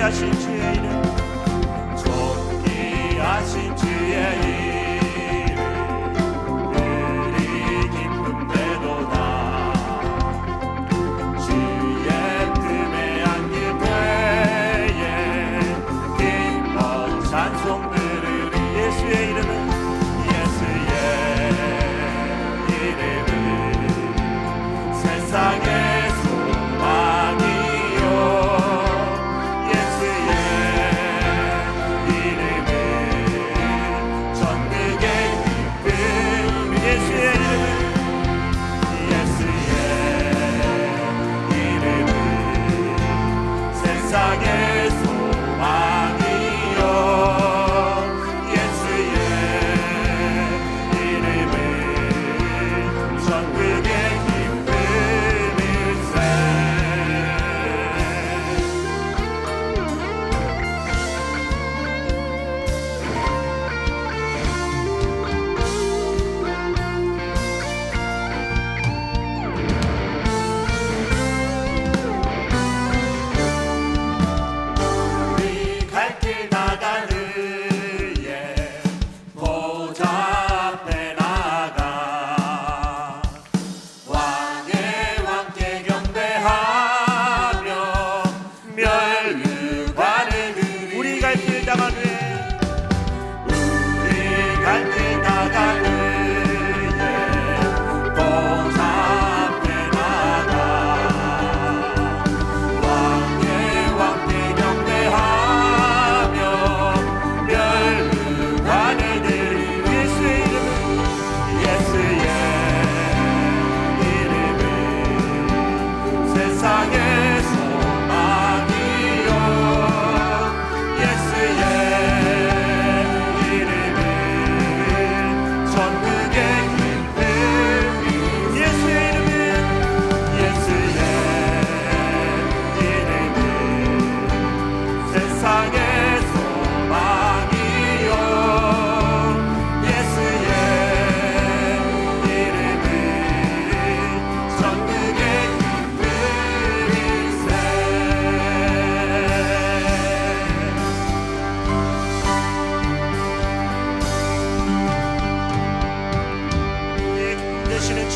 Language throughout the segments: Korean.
존귀하신 주의 이름, 존귀하신 주의 이름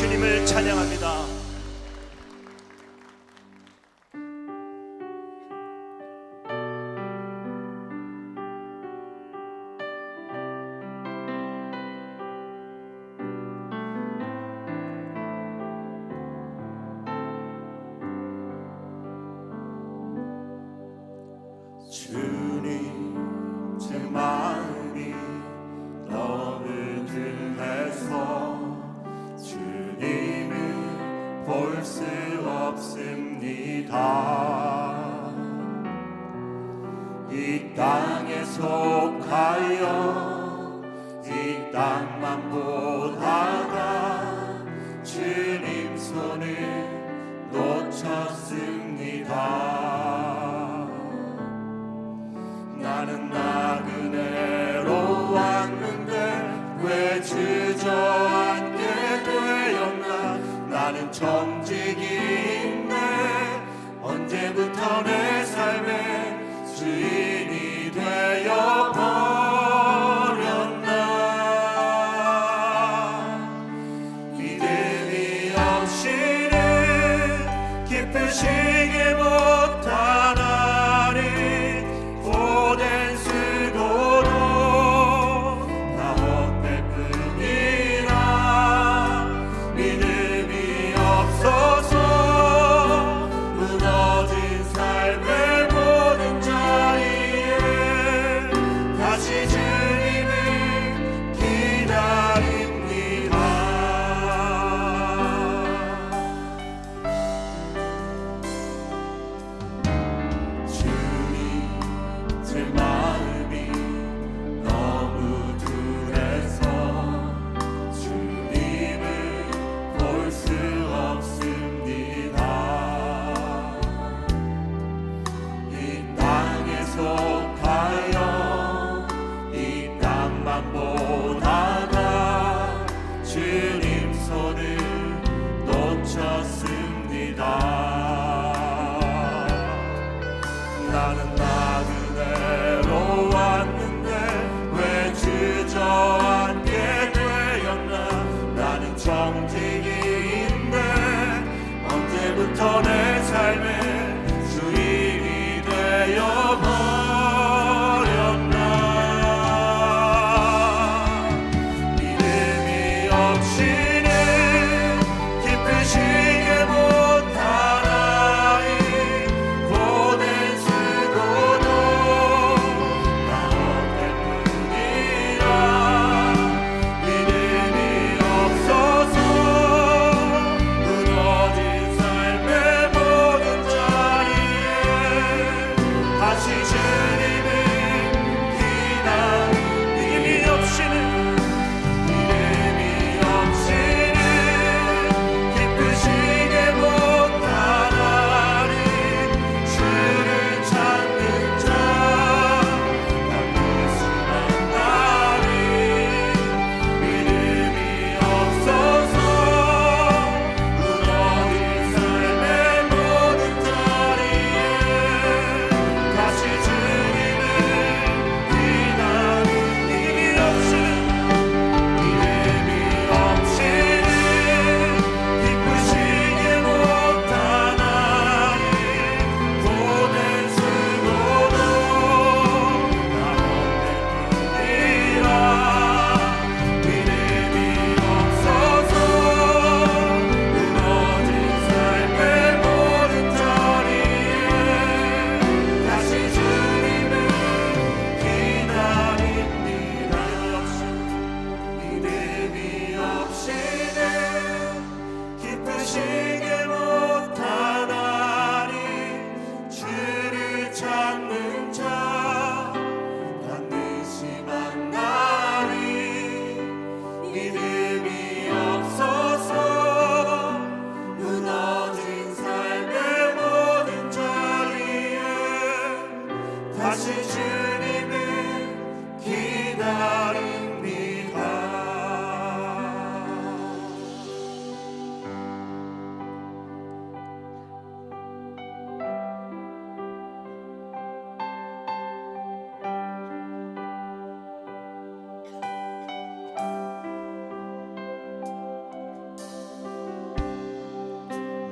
주님을 찬양합니다. 주님, 제 마음이 너무 들해서 주님을 볼 수 없습니다. 이 땅에 속하여 이 땅만 보다가 주님 손을 놓쳤습니다. 나는 나그네로 왔는데 왜 주저앉게 되었나. 나는 정직이 있네. 언제부터 내 삶의 주인이 되어 버렸나. 믿음이 없이는 기쁘시게 못하나니 고된 수고도 다 헛될 뿐이라. 믿음이 없어서 무너진 삶의 모든 자리에 다시 주님을 기다립니다. 정직이인데 언제부터 내 삶에 주인이 되어 버렸나. 믿음이 없이는 기쁘시게 못하나이. 고된 수고도 나 헛될 뿐이라. 믿음이 없어서 무너진 삶의 모든 자리에 다시 주님을 기다리. 믿음이 없이는 기쁘시게 못하나니. 주를 찾는 자 반드시 만나리. 믿음이 없어서 무너진 삶의 모든 자리에 다시 주님을 기다리. 믿음이 없이는 기쁘시게 못하나니. 고된 수고도 나 헛될 뿐이라. 믿음이 없어서 무너진 삶의 모든 자리에 다시 주님을 기다립니다. 믿음이 없이는 기쁘시게 못하나니. 주를 찾는 자 반드시 만나리. 믿음이 없어서 무너진 삶의 모든 자리에 다시 주님을 기다립니다.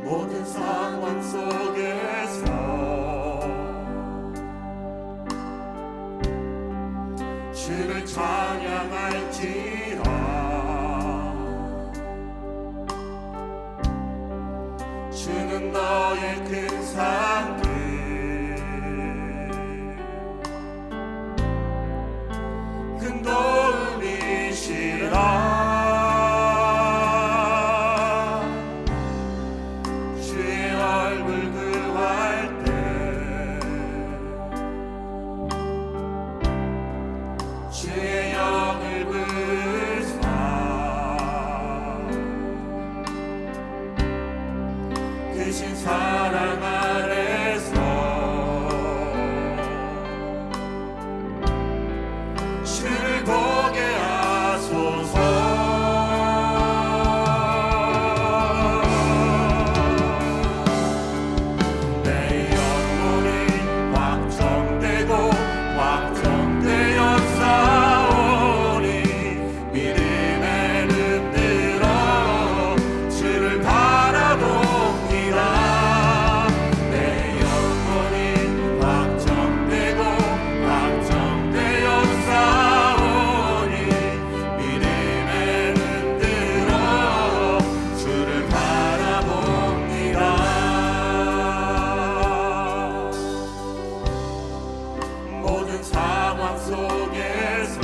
모든 상황 속에서 주를 찬양할지라. 주는 너의 큰 상급 큰 도움이시라. 주의 얼굴 구할 때 주의 영을 부사 크신 사랑 아래서 주를 보게 하소서. 내 영혼이 확정되고 확정되어 싸우니. 믿음의 눈 들어 주를 바라봅니다. 내 영혼이 확정되고 확정되어 싸우니. 믿음의 눈 들어 주를 바라봅니다. 모든 상황 속에서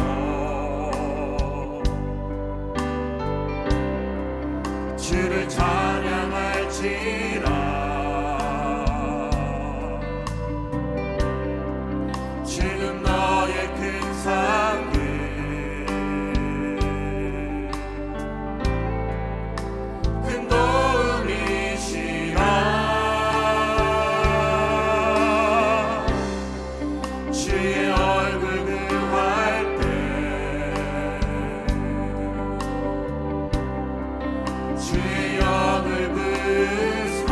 주를 찬양할지라. 주는 너의 큰 상급 큰 도움이시라. 주의 얼굴 구할 때 주의 영을 부사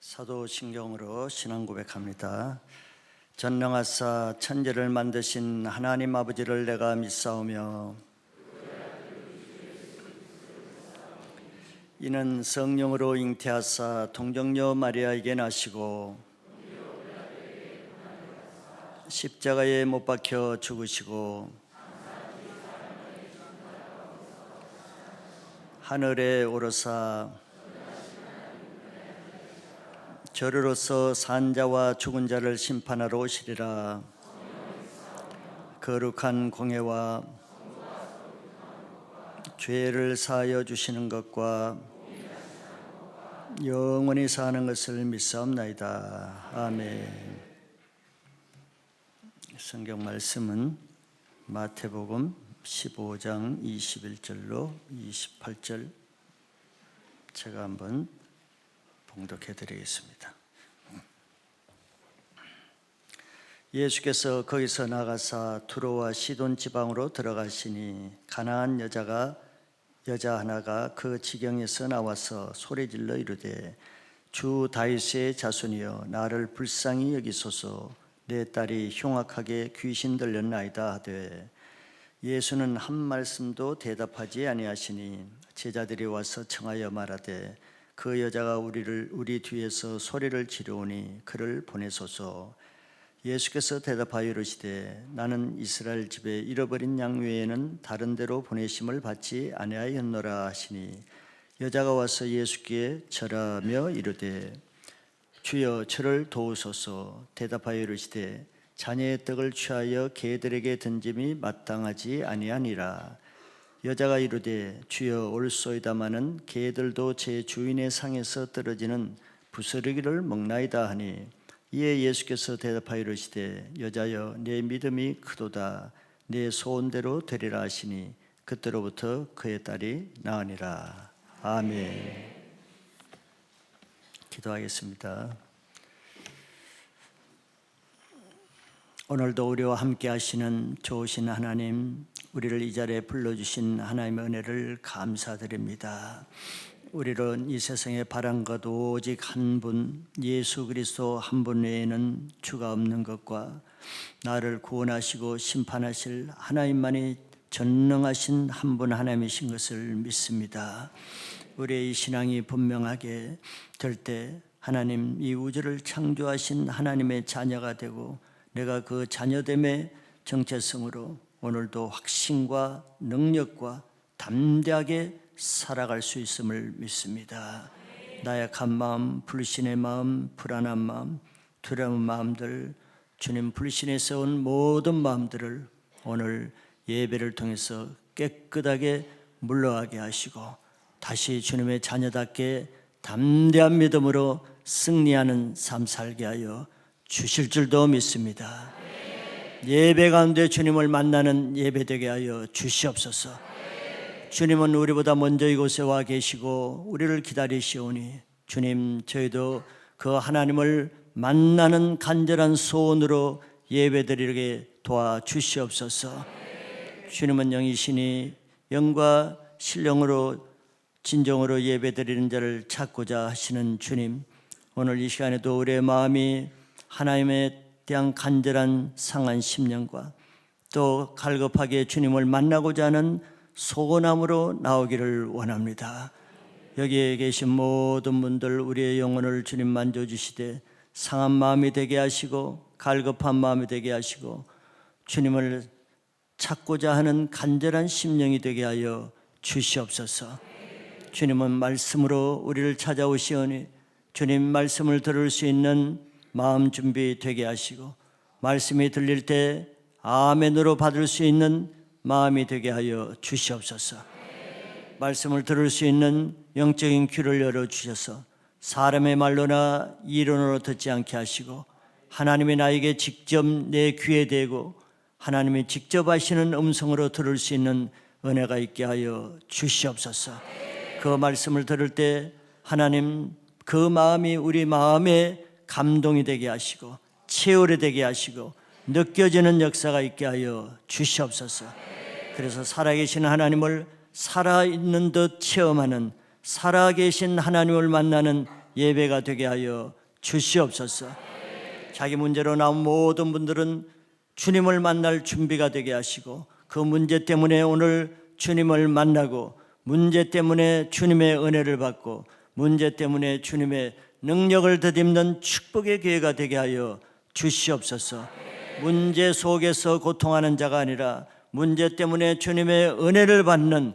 사도신경으로 신앙 고백합니다. 전능하사 천지를 만드신 하나님 아버지를 내가 믿사오며 이는 성령으로 잉태하사 동정녀 마리아에게 나시고 십자가에 못 박혀 죽으시고 하늘에 오르사 저리로서 산자와 죽은 자를 심판하러 오시리라. 거룩한 공예와 죄를 사하여 주시는 것과 영원히 사는 것을 믿사옵나이다. 아멘. 성경 말씀은 마태복음 15장 21절로 28절 제가 한번 봉독해 드리겠습니다. 예수께서 거기서 나가사 두로와 시돈 지방으로 들어가시니 가나안 여자 하나가 그 지경에서 나와서 소리질러 이르되 주 다윗의 자손이여 나를 불쌍히 여기소서 내 딸이 흉악하게 귀신 들렸나이다 하되 예수는 한 말씀도 대답하지 아니하시니 제자들이 와서 청하여 말하되 그 여자가 우리 뒤에서 소리를 지르오니 그를 보내소서. 예수께서 대답하여 이르시되 나는 이스라엘 집에 잃어버린 양 외에는 다른 데로 보내심을 받지 아니하였노라 하시니 여자가 와서 예수께 절하며 이르되 주여 저를 도우소서. 대답하여 이르시되 자녀의 떡을 취하여 개들에게 던짐이 마땅하지 아니하니라. 여자가 이르되 주여 옳소이다마는 개들도 제 주인의 상에서 떨어지는 부스러기를 먹나이다 하니 이에 예수께서 대답하여 이르시되 여자여 내 믿음이 크도다 내 소원대로 되리라 하시니 그때로부터 그의 딸이 나으니라. 아멘. 기도하겠습니다. 오늘도 우리와 함께 하시는 좋으신 하나님, 우리를 이 자리에 불러주신 하나님의 은혜를 감사드립니다. 우리는 이 세상에 바란 것 오직 한 분, 예수 그리스도 한 분 외에는 주가 없는 것과 나를 구원하시고 심판하실 하나님만이 전능하신 한 분 하나님이신 것을 믿습니다. 우리의 이 신앙이 분명하게 될 때 하나님, 이 우주를 창조하신 하나님의 자녀가 되고 내가 그 자녀됨의 정체성으로 오늘도 확신과 능력과 담대하게 살아갈 수 있음을 믿습니다. 나약한 마음, 불신의 마음, 불안한 마음, 두려운 마음들, 주님 불신에서 온 모든 마음들을 오늘 예배를 통해서 깨끗하게 물러가게 하시고 다시 주님의 자녀답게 담대한 믿음으로 승리하는 삶 살게 하여 주실 줄도 믿습니다. 예배 가운데 주님을 만나는 예배 되게 하여 주시옵소서. 주님은 우리보다 먼저 이곳에 와 계시고 우리를 기다리시오니 주님, 저희도 그 하나님을 만나는 간절한 소원으로 예배드리게 도와주시옵소서. 주님은 영이시니 영과 신령으로 진정으로 예배드리는 자를 찾고자 하시는 주님, 오늘 이 시간에도 우리의 마음이 하나님에 대한 간절한 상한 심령과 또 갈급하게 주님을 만나고자 하는 소원함으로 나오기를 원합니다. 여기에 계신 모든 분들 우리의 영혼을 주님 만져주시되 상한 마음이 되게 하시고 갈급한 마음이 되게 하시고 주님을 찾고자 하는 간절한 심령이 되게 하여 주시옵소서. 주님은 말씀으로 우리를 찾아오시오니 주님 말씀을 들을 수 있는 마음 준비 되게 하시고 말씀이 들릴 때 아멘으로 받을 수 있는 마음이 되게 하여 주시옵소서. 말씀을 들을 수 있는 영적인 귀를 열어주셔서 사람의 말로나 이론으로 듣지 않게 하시고 하나님이 나에게 직접 내 귀에 대고 하나님이 직접 하시는 음성으로 들을 수 있는 은혜가 있게 하여 주시옵소서. 그 말씀을 들을 때 하나님 그 마음이 우리 마음에 감동이 되게 하시고 체오래 되게 하시고 느껴지는 역사가 있게 하여 주시옵소서. 그래서 살아계신 하나님을 살아있는 듯 체험하는 살아계신 하나님을 만나는 예배가 되게 하여 주시옵소서. 자기 문제로 나온 모든 분들은 주님을 만날 준비가 되게 하시고, 그 문제 때문에 오늘 주님을 만나고, 문제 때문에 주님의 은혜를 받고, 문제 때문에 주님의 능력을 덧입는 축복의 기회가 되게 하여 주시옵소서. 문제 속에서 고통하는 자가 아니라 문제 때문에 주님의 은혜를 받는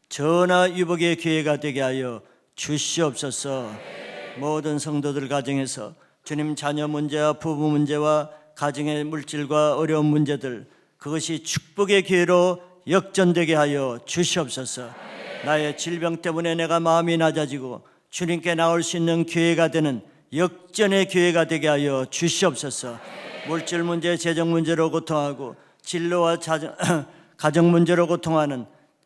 전화위복의 기회가 되게 하여 주시옵소서. 모든 성도들 가정에서 주님 자녀 문제와 부부 문제와 가정의 물질과 어려운 문제들, 그것이 축복의 기회로 역전되게 하여 주시옵소서. 나의 질병 때문에 내가 마음이 낮아지고 주님께 나올 수 있는 기회가 되는 역전의 기회가 되게 하여 주시옵소서. 물질 문제, 재정 문제로 고통하고 진로와 가정 문제로 고통하는,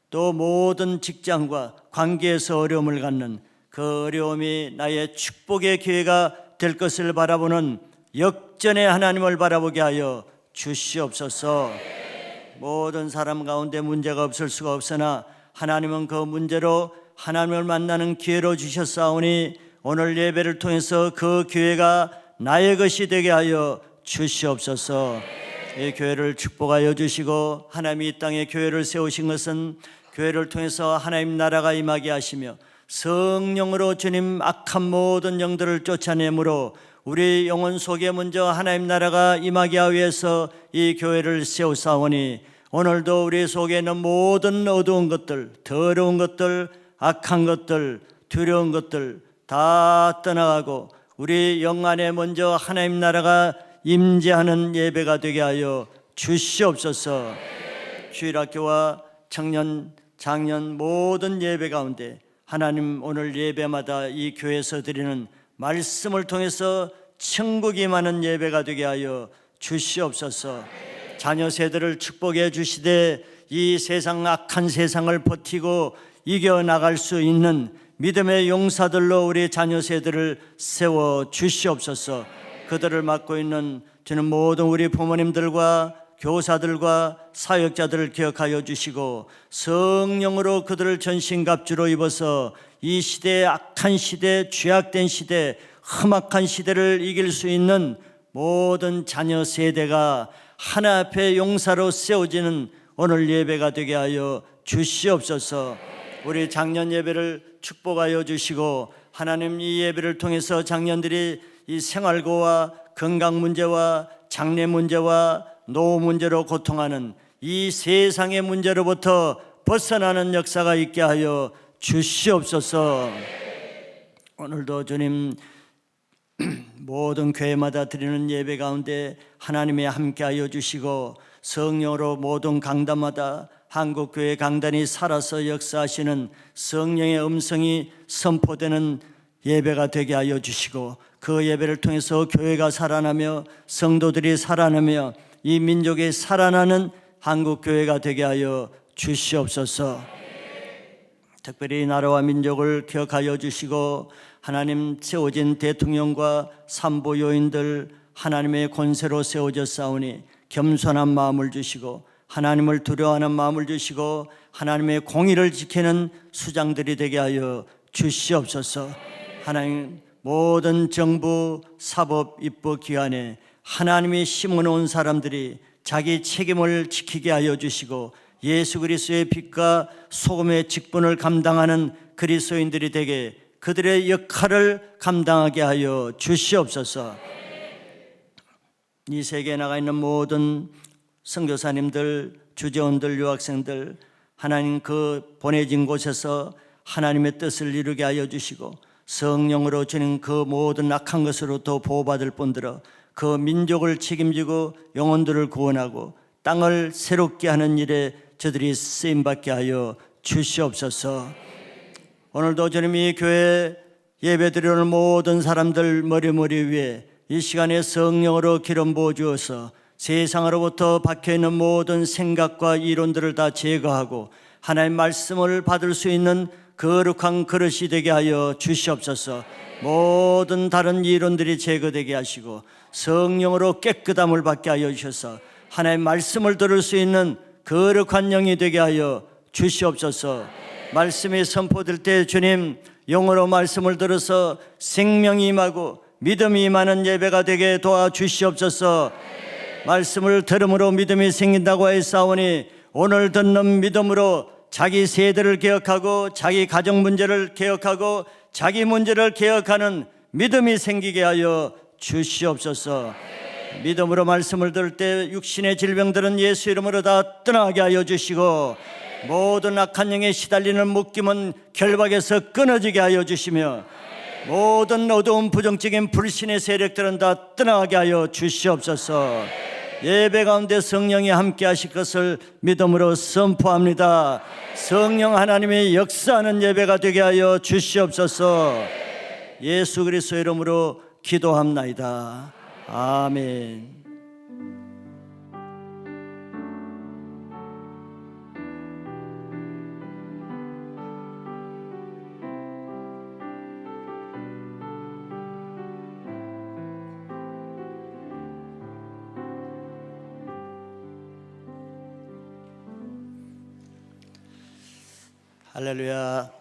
또 모든 직장과 관계에서 어려움을 갖는 그 어려움이 나의 축복의 기회가 될 것을 바라보는 역전의 하나님을 바라보게 하여 주시옵소서. 모든 사람 가운데 문제가 없을 수가 없으나 하나님은 그 문제로 하나님을 만나는 기회로 주셨사오니 오늘 예배를 통해서 그 기회가 나의 것이 되게 하여 주시옵소서. 이 교회를 축복하여 주시고, 하나님이 이 땅에 교회를 세우신 것은 교회를 통해서 하나님 나라가 임하게 하시며 성령으로 주님 악한 모든 영들을 쫓아내므로 우리 영혼 속에 먼저 하나님 나라가 임하기 위해서 이 교회를 세우사오니, 오늘도 우리 속에 있는 모든 어두운 것들, 더러운 것들, 악한 것들, 두려운 것들 다 떠나가고 우리 영 안에 먼저 하나님 나라가 임재하는 예배가 되게 하여 주시옵소서. 주일학교와 청년, 장년 모든 예배 가운데 하나님 오늘 예배마다 이 교회에서 드리는 말씀을 통해서 천국이 임하는 예배가 되게 하여 주시옵소서. 자녀 세대를 축복해 주시되 이 세상 악한 세상을 버티고 이겨나갈 수 있는 믿음의 용사들로 우리 자녀 세대를 세워 주시옵소서. 그들을 맡고 있는 저는 모든 우리 부모님들과 교사들과 사역자들을 기억하여 주시고 성령으로 그들을 전신갑주로 입어서 이 시대의 악한 시대, 죄악된 시대, 험악한 시대를 이길 수 있는 모든 자녀 세대가 하나 앞에 용사로 세워지는 오늘 예배가 되게 하여 주시옵소서. 우리 장년 예배를 축복하여 주시고, 하나님 이 예배를 통해서 장년들이 이 생활고와 건강 문제와 장래 문제와 노후 문제로 고통하는 이 세상의 문제로부터 벗어나는 역사가 있게 하여 주시옵소서. 오늘도 주님 모든 교회마다 드리는 예배 가운데 하나님이 함께하여 주시고 성령으로 모든 강단마다 한국교회 강단이 살아서 역사하시는 성령의 음성이 선포되는 예배가 되게 하여 주시고, 그 예배를 통해서 교회가 살아나며 성도들이 살아나며 이 민족이 살아나는 한국교회가 되게 하여 주시옵소서. 특별히 나라와 민족을 기억하여 주시고, 하나님 세워진 대통령과 산부 요인들 하나님의 권세로 세워졌사오니 겸손한 마음을 주시고 하나님을 두려워하는 마음을 주시고 하나님의 공의를 지키는 수장들이 되게 하여 주시옵소서. 하나님 모든 정부, 사법, 입법 기관에 하나님이 심어놓은 사람들이 자기 책임을 지키게 하여 주시고 예수 그리스도의 빛과 소금의 직분을 감당하는 그리스도인들이 되게 그들의 역할을 감당하게 하여 주시옵소서. 이 세계에 나가 있는 모든 선교사님들, 주재원들, 유학생들 하나님 그 보내진 곳에서 하나님의 뜻을 이루게 하여 주시고 성령으로 주는 그 모든 악한 것으로부터 보호받을 뿐더러 그 민족을 책임지고 영혼들을 구원하고 땅을 새롭게 하는 일에 저들이 쓰임받게 하여 주시옵소서. 오늘도 주님이 교회 예배드리는 모든 사람들 머리 위에 이 시간에 성령으로 기름 부어 주어서 세상으로부터 박혀있는 모든 생각과 이론들을 다 제거하고 하나님 말씀을 받을 수 있는 거룩한 그릇이 되게 하여 주시옵소서. 모든 다른 이론들이 제거되게 하시고 성령으로 깨끗함을 받게 하여 주셔서 하나님 말씀을 들을 수 있는 거룩한 영이 되게 하여 주시옵소서. 말씀이 선포될 때 주님 영으로 말씀을 들어서 생명이 임하고 믿음이 임하는 예배가 되게 도와주시옵소서. 말씀을 들음으로 믿음이 생긴다고 했사오니 오늘 듣는 믿음으로 자기 세대를 개혁하고 자기 가정 문제를 개혁하고 자기 문제를 개혁하는 믿음이 생기게 하여 주시옵소서. 믿음으로 말씀을 들을 때 육신의 질병들은 예수 이름으로 다 떠나게 하여 주시고 모든 악한 영에 시달리는 묶임은 결박에서 끊어지게 하여 주시며 모든 어두운 부정적인 불신의 세력들은 다 떠나게 하여 주시옵소서. 예배 가운데 성령이 함께 하실 것을 믿음으로 선포합니다. 성령 하나님의 역사하는 예배가 되게 하여 주시옵소서. 예수 그리스도 이름으로 기도합나이다. 아멘. 할렐루야.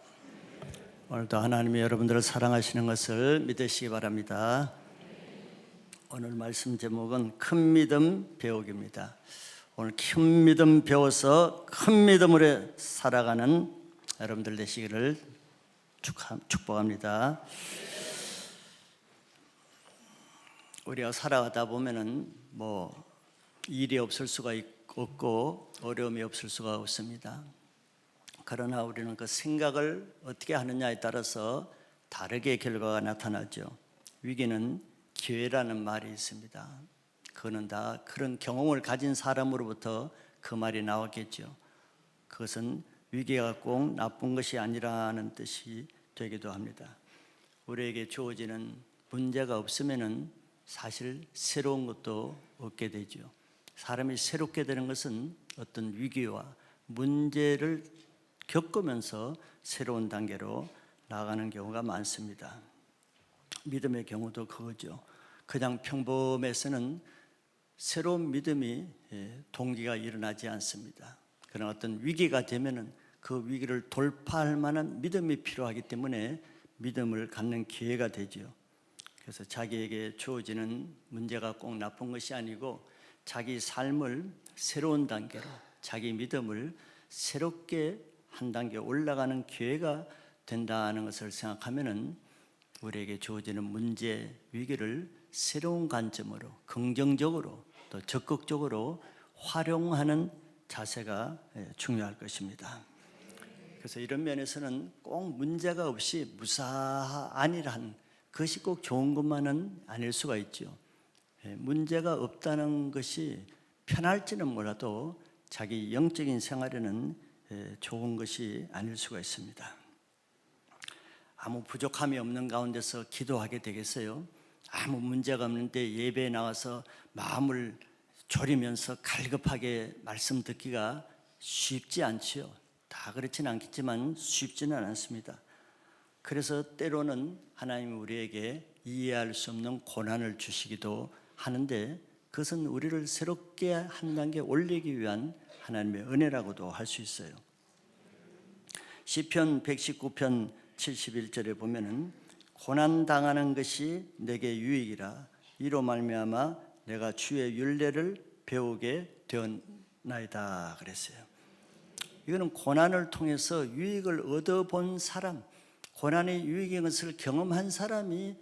오늘도 하나님이 여러분들을 사랑하시는 것을 믿으시기 바랍니다. 오늘 말씀 제목은 큰 믿음 배우기입니다. 오늘 큰 믿음 배워서 큰 믿음으로 살아가는 여러분들 되시기를 축복합니다. 우리가 살아가다 보면은 일이 없을 수가 없고 어려움이 없을 수가 없습니다. 그러나 우리는 그 생각을 어떻게 하느냐에 따라서 다르게 결과가 나타나죠. 위기는 기회라는 말이 있습니다. 그거는 다 그런 경험을 가진 사람으로부터 그 말이 나왔겠죠. 그것은 위기가 꼭 나쁜 것이 아니라는 뜻이 되기도 합니다. 우리에게 주어지는 문제가 없으면은 사실 새로운 것도 없게 되죠. 사람이 새롭게 되는 것은 어떤 위기와 문제를 겪으면서 새로운 단계로 나아가는 경우가 많습니다. 믿음의 경우도 그거죠. 그냥 평범해서는 새로운 믿음이 동기가 일어나지 않습니다. 그런 어떤 위기가 되면은 그 위기를 돌파할 만한 믿음이 필요하기 때문에 믿음을 갖는 기회가 되죠. 그래서 자기에게 주어지는 문제가 꼭 나쁜 것이 아니고 자기 삶을 새로운 단계로 자기 믿음을 새롭게 한 단계 올라가는 기회가 된다는 것을 생각하면은 우리에게 주어지는 문제, 위기를 새로운 관점으로 긍정적으로 또 적극적으로 활용하는 자세가 중요할 것입니다. 그래서 이런 면에서는 꼭 문제가 없이 무사안이란 그것이 꼭 좋은 것만은 아닐 수가 있죠. 문제가 없다는 것이 편할지는 몰라도 자기 영적인 생활에는 좋은 것이 아닐 수가 있습니다. 아무 부족함이 없는 가운데서 기도하게 되겠어요? 아무 문제가 없는데 예배에 나와서 마음을 졸이면서 갈급하게 말씀 듣기가 쉽지 않지요. 다 그렇지는 않겠지만 쉽지는 않습니다. 그래서 때로는 하나님이 우리에게 이해할 수 없는 고난을 주시기도 하는데 그것은 우리를 새롭게 한 단계 올리기 위한 하나님의 은혜라고도 할 수 있어요. 시편 119편 71절에 보면은 고난 당하는 것이 내게 유익이라 이로 말미암아 내가 주의 율례를 배우게 되었나이다 그랬어요. 이거는 고난을 통해서 유익을 얻어본 사람, 고난의 유익인 것을 경험한 사람이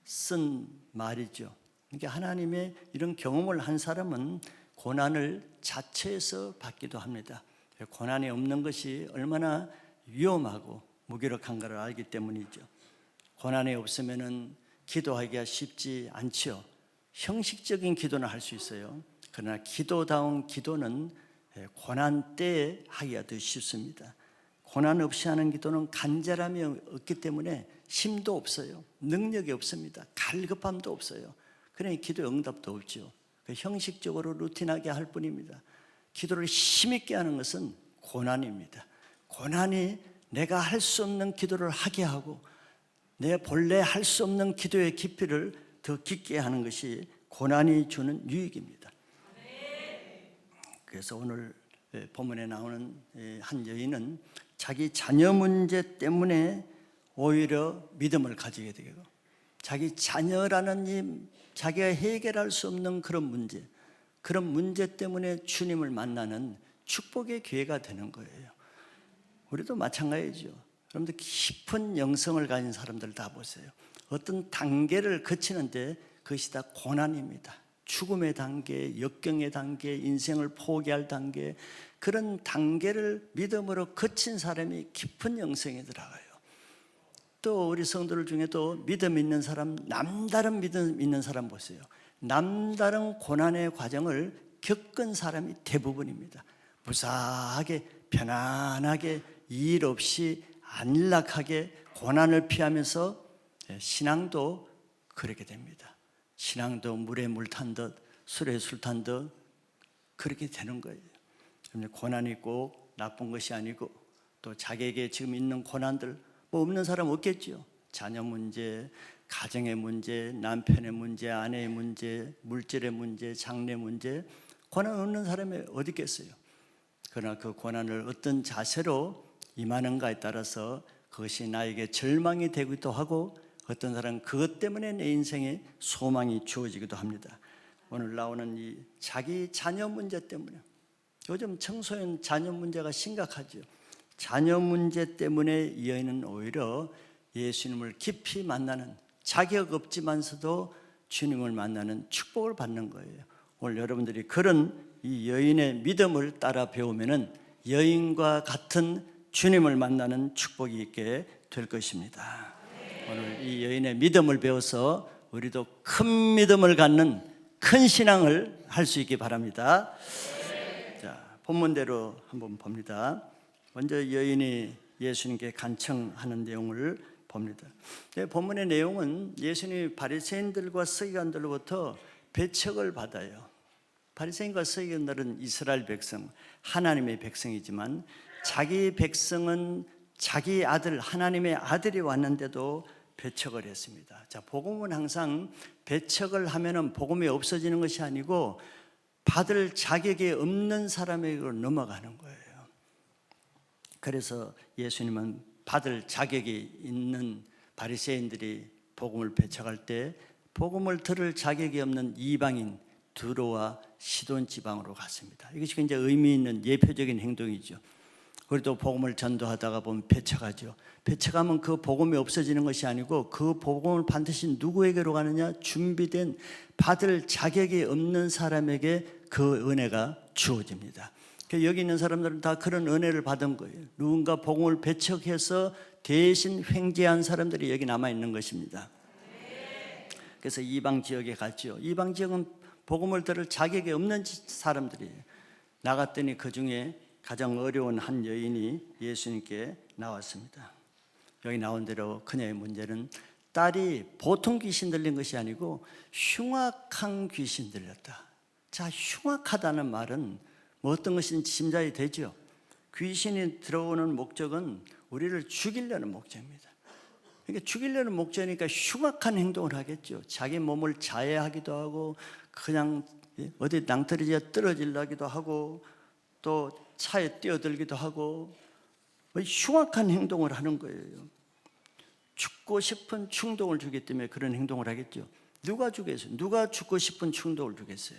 쓴 말이죠. 그러니까 하나님의 이런 경험을 한 사람은 고난을 자체에서 받기도 합니다. 고난이 없는 것이 얼마나 위험하고 무기력한가를 알기 때문이죠. 고난이 없으면은 기도하기가 쉽지 않죠. 형식적인 기도는 할 수 있어요. 그러나 기도다운 기도는 고난 때에 하기가 더 쉽습니다. 고난 없이 하는 기도는 간절함이 없기 때문에 힘도 없어요. 능력이 없습니다. 갈급함도 없어요. 그러니 기도 응답도 없죠. 형식적으로 루틴하게 할 뿐입니다. 기도를 힘있게 하는 것은 고난입니다. 고난이 내가 할 수 없는 기도를 하게 하고 내 본래 할 수 없는 기도의 깊이를 더 깊게 하는 것이 고난이 주는 유익입니다. 그래서 오늘 본문에 나오는 한 여인은 자기 자녀 문제 때문에 오히려 믿음을 가지게 되고 자기 자녀라는 자기가 해결할 수 없는 그런 문제 때문에 주님을 만나는 축복의 기회가 되는 거예요. 우리도 마찬가지죠. 여러분들 깊은 영성을 가진 사람들 다 보세요. 어떤 단계를 거치는데 그것이 다 고난입니다. 죽음의 단계, 역경의 단계, 인생을 포기할 단계, 그런 단계를 믿음으로 거친 사람이 깊은 영성에 들어가요. 또 우리 성도들 중에도 믿음 있는 사람, 남다른 믿음 있는 사람 보세요. 남다른 고난의 과정을 겪은 사람이 대부분입니다. 무사하게 편안하게 일 없이 안락하게 고난을 피하면서 신앙도 그렇게 됩니다. 신앙도 물에 물 탄 듯 술에 술 탄 듯 그렇게 되는 거예요. 고난이 꼭 나쁜 것이 아니고 또 자기에게 지금 있는 고난들 뭐 없는 사람 없겠죠. 자녀 문제, 가정의 문제, 남편의 문제, 아내의 문제, 물질의 문제, 장래 문제, 고난 없는 사람이 어디 있겠어요. 그러나 그 고난을 어떤 자세로 임하는가에 따라서 그것이 나에게 절망이 되기도 하고 어떤 사람은 그것 때문에 내 인생에 소망이 주어지기도 합니다. 오늘 나오는 이 자기 자녀 문제 때문에 요즘 청소년 자녀 문제가 심각하죠. 자녀 문제 때문에 이 여인은 오히려 예수님을 깊이 만나는 자격 없지만서도 주님을 만나는 축복을 받는 거예요. 오늘 여러분들이 그런 이 여인의 믿음을 따라 배우면은 여인과 같은 주님을 만나는 축복이 있게 될 것입니다. 오늘 이 여인의 믿음을 배워서 우리도 큰 믿음을 갖는 큰 신앙을 할 수 있기 바랍니다. 자, 본문대로 한번 봅니다. 먼저 여인이 예수님께 간청하는 내용을 봅니다. 본문의 내용은 예수님이 바리새인들과 서기관들로부터 배척을 받아요. 바리새인과 서기관들은 이스라엘 백성, 하나님의 백성이지만 자기 백성은 자기 아들, 하나님의 아들이 왔는데도 배척을 했습니다. 자, 복음은 항상 배척을 하면은 복음이 없어지는 것이 아니고 받을 자격이 없는 사람에게로 넘어가는 거예요. 그래서 예수님은 받을 자격이 있는 바리새인들이 복음을 배척할 때 복음을 들을 자격이 없는 이방인 두로와 시돈 지방으로 갔습니다. 이것이 굉장히 의미 있는 예표적인 행동이죠. 우리도 복음을 전도하다가 보면 배척하죠. 배척하면 그 복음이 없어지는 것이 아니고 그 복음을 반드시 누구에게로 가느냐? 준비된 받을 자격이 없는 사람에게 그 은혜가 주어집니다. 여기 있는 사람들은 다 그런 은혜를 받은 거예요. 누군가 복음을 배척해서 대신 횡재한 사람들이 여기 남아 있는 것입니다. 그래서 이방 지역에 갔죠. 이방 지역은 복음을 들을 자격이 없는 사람들이에요. 나갔더니 그 중에 가장 어려운 한 여인이 예수님께 나왔습니다. 여기 나온 대로 그녀의 문제는 딸이 보통 귀신 들린 것이 아니고 흉악한 귀신 들렸다. 자, 흉악하다는 말은 뭐 어떤 것인지 짐작이 되죠. 귀신이 들어오는 목적은 우리를 죽이려는 목적입니다. 그러니까 죽이려는 목적이니까 흉악한 행동을 하겠죠. 자기 몸을 자해하기도 하고 그냥 어디 낭떠러지에 떨어지려기도 하고 또 차에 뛰어들기도 하고 흉악한 행동을 하는 거예요. 죽고 싶은 충동을 주기 때문에 그런 행동을 하겠죠. 누가 주겠어요? 누가 죽고 싶은 충동을 주겠어요?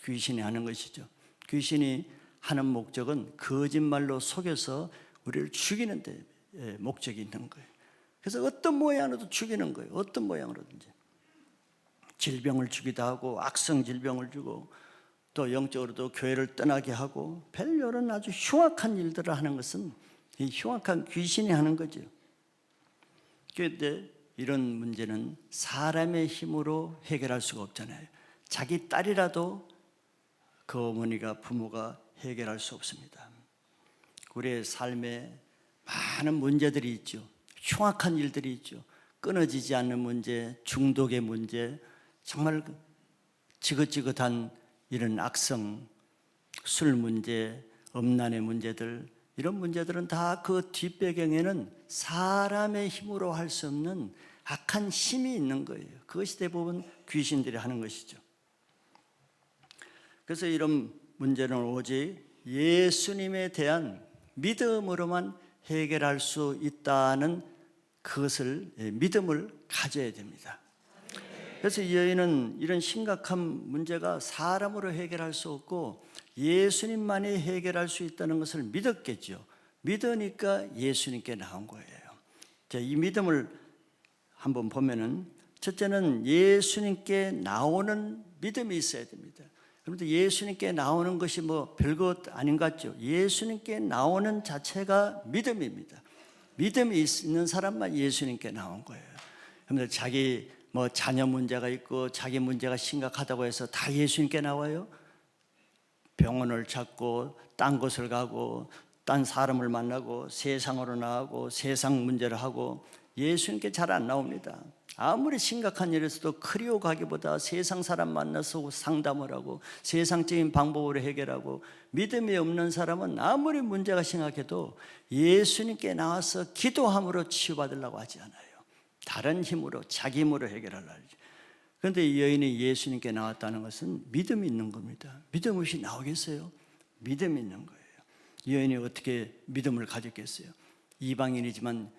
귀신이 하는 것이죠. 귀신이 하는 목적은 거짓말로 속여서 우리를 죽이는 데 목적이 있는 거예요. 그래서 어떤 모양으로도 죽이는 거예요. 어떤 모양으로든지. 질병을 주기도 하고 악성 질병을 주고 또 영적으로도 교회를 떠나게 하고 별여러 아주 흉악한 일들을 하는 것은 이 흉악한 귀신이 하는 거죠. 그런데 이런 문제는 사람의 힘으로 해결할 수가 없잖아요. 자기 딸이라도 그 어머니가 부모가 해결할 수 없습니다. 우리의 삶에 많은 문제들이 있죠. 흉악한 일들이 있죠. 끊어지지 않는 문제, 중독의 문제, 정말 지긋지긋한 이런 악성, 술 문제, 음란의 문제들, 이런 문제들은 다 그 뒷배경에는 사람의 힘으로 할 수 없는 악한 힘이 있는 거예요. 그것이 대부분 귀신들이 하는 것이죠. 그래서 이런 문제는 오직 예수님에 대한 믿음으로만 해결할 수 있다는 그것을 믿음을 가져야 됩니다. 그래서 이 여인은 이런 심각한 문제가 사람으로 해결할 수 없고 예수님만이 해결할 수 있다는 것을 믿었겠죠. 믿으니까 예수님께 나온 거예요. 자, 이 믿음을 한번 보면은 첫째는 예수님께 나오는 믿음이 있어야 됩니다. 그런데 예수님께 나오는 것이 뭐 별것 아닌 것 같죠. 예수님께 나오는 자체가 믿음입니다. 믿음이 있는 사람만 예수님께 나온 거예요. 그런데 자기 뭐 자녀 문제가 있고 자기 문제가 심각하다고 해서 다 예수님께 나와요? 병원을 찾고 딴 곳을 가고 딴 사람을 만나고 세상으로 나가고 세상 문제를 하고 예수님께 잘 안 나옵니다. 아무리 심각한 일에서도 크리오 가기보다 세상 사람 만나서 상담을 하고 세상적인 방법으로 해결하고 믿음이 없는 사람은 아무리 문제가 심각해도 예수님께 나와서 기도함으로 치유받으려고 하지 않아요. 다른 힘으로 자기 힘으로 해결하려고 하죠. 그런데 이 여인이 예수님께 나왔다는 것은 믿음이 있는 겁니다. 믿음 없이 나오겠어요? 믿음이 있는 거예요. 이 여인이 어떻게 믿음을 가졌겠어요? 이방인이지만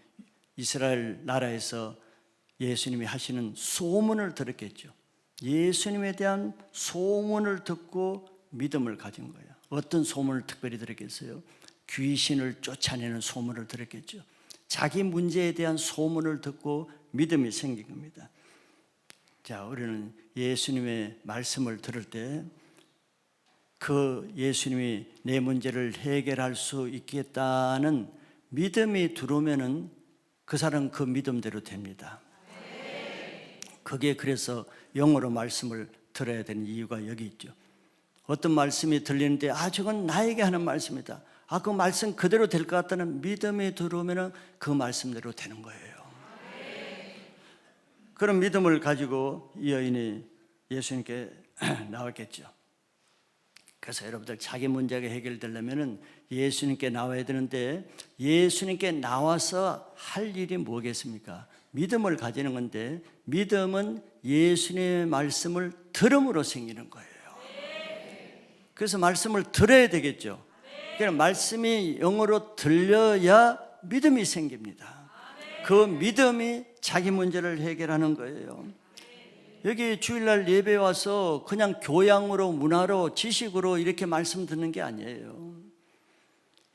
이스라엘 나라에서 예수님이 하시는 소문을 들었겠죠. 예수님에 대한 소문을 듣고 믿음을 가진 거예요. 어떤 소문을 특별히 들었겠어요? 귀신을 쫓아내는 소문을 들었겠죠. 자기 문제에 대한 소문을 듣고 믿음이 생긴 겁니다. 자, 우리는 예수님의 말씀을 들을 때 그 예수님이 내 문제를 해결할 수 있겠다는 믿음이 들어오면은 그 사람은 그 믿음대로 됩니다. 그게 그래서 영어로 말씀을 들어야 되는 이유가 여기 있죠. 어떤 말씀이 들리는데 저건 나에게 하는 말씀이다. 그 말씀 그대로 될 것 같다는 믿음이 들어오면 그 말씀대로 되는 거예요. 그런 믿음을 가지고 이 여인이 예수님께 나왔겠죠. 그래서 여러분들 자기 문제가 해결되려면 예수님께 나와야 되는데 예수님께 나와서 할 일이 뭐겠습니까? 믿음을 가지는 건데 믿음은 예수님의 말씀을 들음으로 생기는 거예요. 그래서 말씀을 들어야 되겠죠. 그러니까 말씀이 영어로 들려야 믿음이 생깁니다. 그 믿음이 자기 문제를 해결하는 거예요. 여기 주일날 예배 와서 그냥 교양으로 문화로 지식으로 이렇게 말씀 듣는 게 아니에요.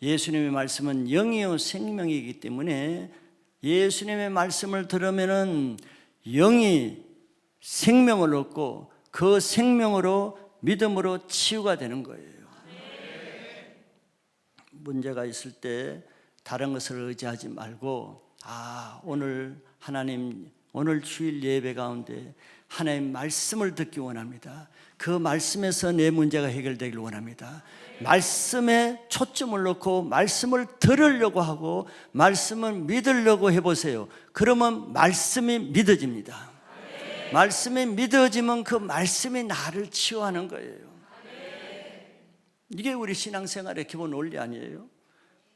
예수님의 말씀은 영이요 생명이기 때문에 예수님의 말씀을 들으면은 영이 생명을 얻고 그 생명으로 믿음으로 치유가 되는 거예요. 문제가 있을 때 다른 것을 의지하지 말고 오늘 하나님 오늘 주일 예배 가운데 하나님 말씀을 듣기 원합니다. 그 말씀에서 내 문제가 해결되길 원합니다. 말씀에 초점을 놓고 말씀을 들으려고 하고 말씀을 믿으려고 해보세요. 그러면 말씀이 믿어집니다. 말씀이 믿어지면 그 말씀이 나를 치유하는 거예요. 이게 우리 신앙생활의 기본 원리 아니에요?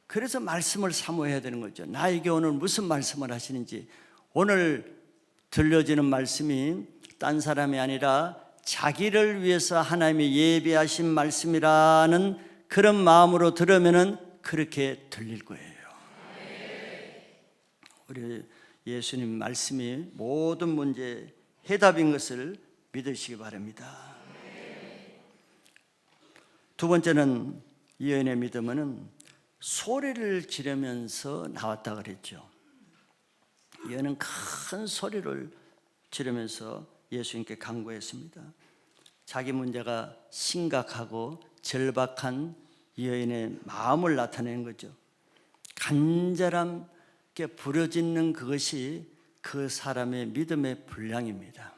그래서 말씀을 사모해야 되는 거죠. 나에게 오늘 무슨 말씀을 하시는지, 오늘 들려지는 말씀이 딴 사람이 아니라 자기를 위해서 하나님이 예비하신 말씀이라는 그런 마음으로 들으면은 그렇게 들릴 거예요. 우리 예수님 말씀이 모든 문제의 해답인 것을 믿으시기 바랍니다. 두 번째는 이 여인의 믿음은 소리를 지르면서 나왔다 그랬죠. 이 여인은 큰 소리를 지르면서 예수님께 간구했습니다. 자기 문제가 심각하고 절박한 이 여인의 마음을 나타내는 거죠. 간절함께 부르짖는 그것이 그 사람의 믿음의 분량입니다.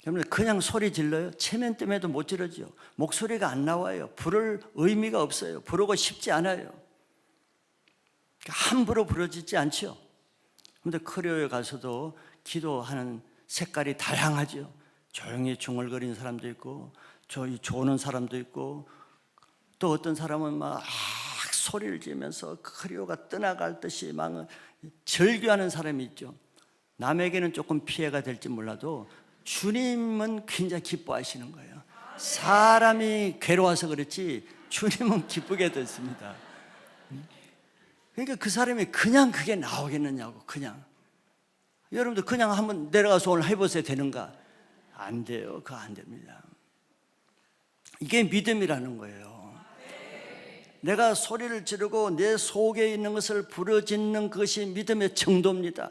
여러분, 그냥 소리 질러요? 체면 때문에도 못 지르죠. 목소리가 안 나와요. 부를 의미가 없어요. 부르고 싶지 않아요. 함부로 부르짖지 않죠. 그런데 크리오에 가서도 기도하는 색깔이 다양하죠. 조용히 중얼거리는 사람도 있고 조는 사람도 있고 또 어떤 사람은 막 소리를 지르면서 크리오가 떠나갈 듯이 막 절규하는 사람이 있죠. 남에게는 조금 피해가 될지 몰라도 주님은 굉장히 기뻐하시는 거예요. 사람이 괴로워서 그렇지 주님은 기쁘게 됐습니다. 그러니까 그 사람이 그냥 그게 나오겠느냐고. 그냥 여러분들 그냥 한번 내려가서 오늘 해보세요. 되는가? 안 돼요. 그거 안 됩니다. 이게 믿음이라는 거예요. 내가 소리를 지르고 내 속에 있는 것을 부르짖는 것이 믿음의 정도입니다.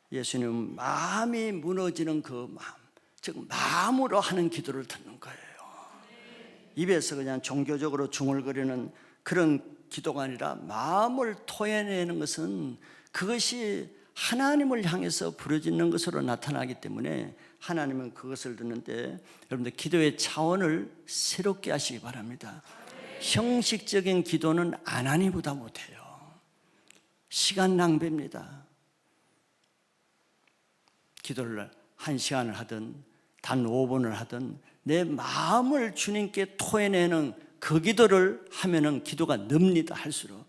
예수님은 마음이 무너지는 그 마음, 즉 마음으로 하는 기도를 듣는 거예요. 입에서 그냥 종교적으로 중얼거리는 그런 기도가 아니라 마음을 토해내는 것은 그것이 하나님을 향해서 부르짖는 것으로 나타나기 때문에 하나님은 그것을 듣는데, 여러분들 기도의 차원을 새롭게 하시기 바랍니다. 형식적인 기도는 안 하니보다 못해요. 시간 낭비입니다. 기도를 1시간을 하든 단 5분을 하든 내 마음을 주님께 토해내는 그 기도를 하면은 기도가 늡니다. 할수록.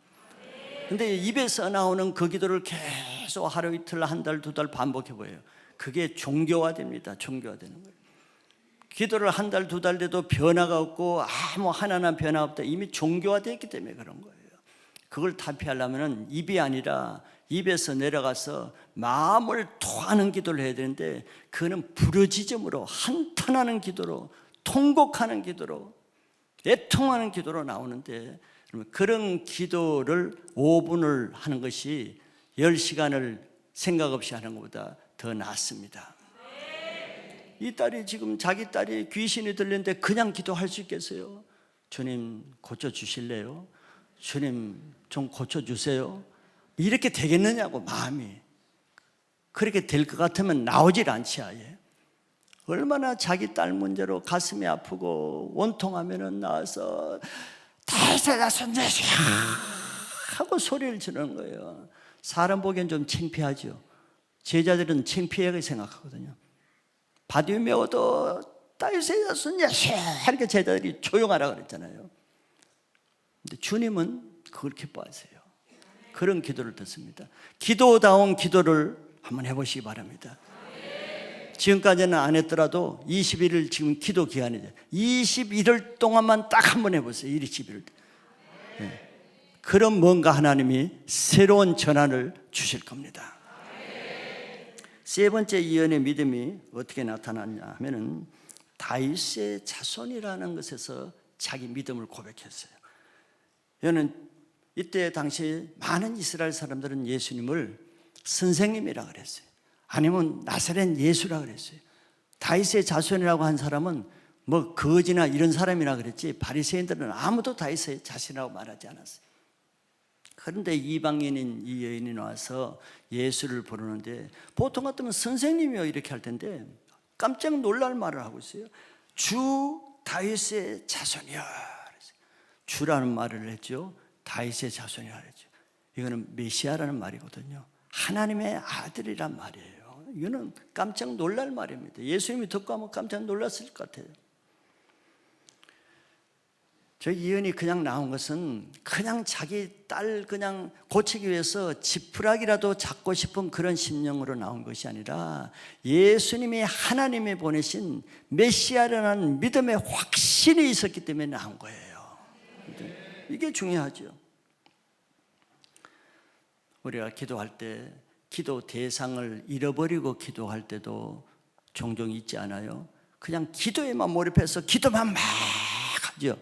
근데 입에서 나오는 그 기도를 계속 하루 이틀 한 달 두 달 반복해 보여요. 그게 종교화됩니다. 종교화되는 거예요. 기도를 한 달 두 달 돼도 변화가 없고 아무 하나나 변화 없다. 이미 종교화되었기 때문에 그런 거예요. 그걸 탈피하려면 입이 아니라 입에서 내려가서 마음을 토하는 기도를 해야 되는데, 그거는 부르짖음으로, 한탄하는 기도로, 통곡하는 기도로, 애통하는 기도로 나오는데, 그런 기도를 5분을 하는 것이 10시간을 생각 없이 하는 것보다 더 낫습니다. 이 딸이 지금 자기 딸이 귀신이 들리는데 그냥 기도할 수 있겠어요? 주님 고쳐주실래요? 주님 좀 고쳐주세요. 이렇게 되겠느냐고. 마음이 그렇게 될 것 같으면 나오질 않지. 아예 얼마나 자기 딸 문제로 가슴이 아프고 원통하면은 나와서 다윗의 손자야 하고 소리를 지르는 거예요. 사람 보기엔 좀 창피하죠. 제자들은 창피하게 생각하거든요. 바디 메워도 다윗의 손자야 이렇게 제자들이 조용하라 그랬잖아요. 근데 주님은 그걸 기뻐하세요. 그런 기도를 듣습니다. 기도다운 기도를 한번 해보시기 바랍니다. 지금까지는 안 했더라도 21일 지금 기도 기간이죠. 21일 동안만 딱 한번 해보세요. 21일. 네. 그럼 뭔가 하나님이 새로운 전환을 주실 겁니다. 세 번째 예언의 믿음이 어떻게 나타났냐 하면은 다윗의 자손이라는 것에서 자기 믿음을 고백했어요. 여는 이때 당시 많은 이스라엘 사람들은 예수님을 선생님이라 그랬어요. 아니면 나사렛 예수라 그랬어요. 다윗의 자손이라고 한 사람은 뭐 거지나 이런 사람이라 그랬지, 바리새인들은 아무도 다윗의 자손이라고 말하지 않았어요. 그런데 이방인인 이 여인이 나와서 예수를 부르는데, 보통 같으면 선생님이요 이렇게 할 텐데 깜짝 놀랄 말을 하고 있어요. 주 다윗의 자손이야. 주라는 말을 했죠. 다윗의 자손이라 했죠. 이거는 메시아라는 말이거든요. 하나님의 아들이란 말이에요. 이거는 깜짝 놀랄 말입니다. 예수님이 듣고 하면 깜짝 놀랐을 것 같아요. 저 예언이 그냥 나온 것은 그냥 자기 딸 그냥 고치기 위해서 지푸라기라도 잡고 싶은 그런 심령으로 나온 것이 아니라 예수님이 하나님이 보내신 메시아라는 믿음의 확신이 있었기 때문에 나온 거예요. 이게 중요하죠. 우리가 기도할 때 기도 대상을 잃어버리고 기도할 때도 종종 있지 않아요? 그냥 기도에만 몰입해서 기도만 막 하죠.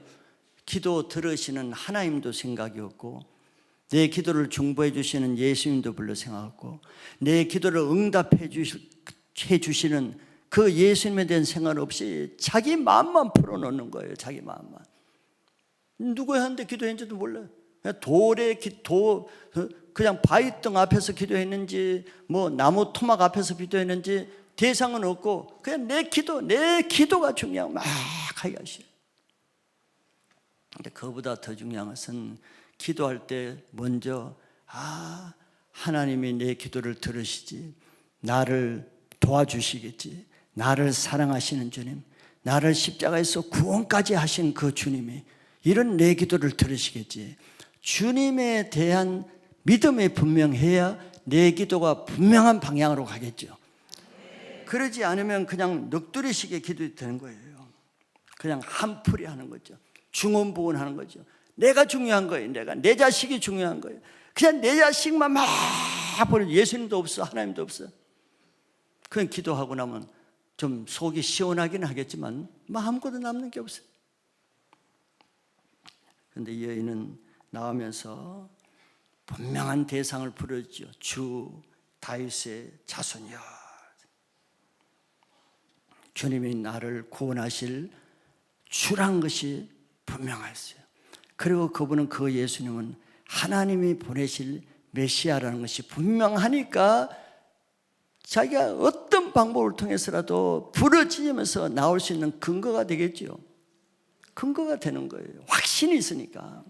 기도 들으시는 하나님도 생각이 없고, 내 기도를 중보해 주시는 예수님도 별로 생각 없고, 내 기도를 응답해 주시는 그 예수님에 대한 생각 없이 자기 마음만 풀어놓는 거예요. 자기 마음만. 누구한테 기도했는지도 몰라요. 그냥 바위등 앞에서 기도했는지 뭐 나무 토막 앞에서 기도했는지 대상은 없고, 그냥 내 기도가 중요하고 막 하게 하시요. 근데 그보다 더 중요한 것은 기도할 때 먼저 하나님이 내 기도를 들으시지, 나를 도와주시겠지, 나를 사랑하시는 주님, 나를 십자가에서 구원까지 하신 그 주님이 이런 내 기도를 들으시겠지, 주님에 대한 믿음이 분명해야 내 기도가 분명한 방향으로 가겠죠. 그러지 않으면 그냥 넋두리식의 기도가 되는 거예요. 그냥 한풀이 하는 거죠. 중언부언하는 거죠. 내가 중요한 거예요. 내 자식이 중요한 거예요. 그냥 내 자식만 막 버려. 예수님도 없어, 하나님도 없어. 그냥 기도하고 나면 좀 속이 시원하긴 하겠지만 아무것도 남는 게 없어요. 그런데 이 여인은 나오면서 분명한 대상을 부르죠. 주 다윗의 자손이여. 주님이 나를 구원하실 주란 것이 분명했어요. 그리고 그분은, 그 예수님은 하나님이 보내실 메시아라는 것이 분명하니까 자기가 어떤 방법을 통해서라도 부르짖으면서 나올 수 있는 근거가 되겠죠. 근거가 되는 거예요. 확신이 있으니까.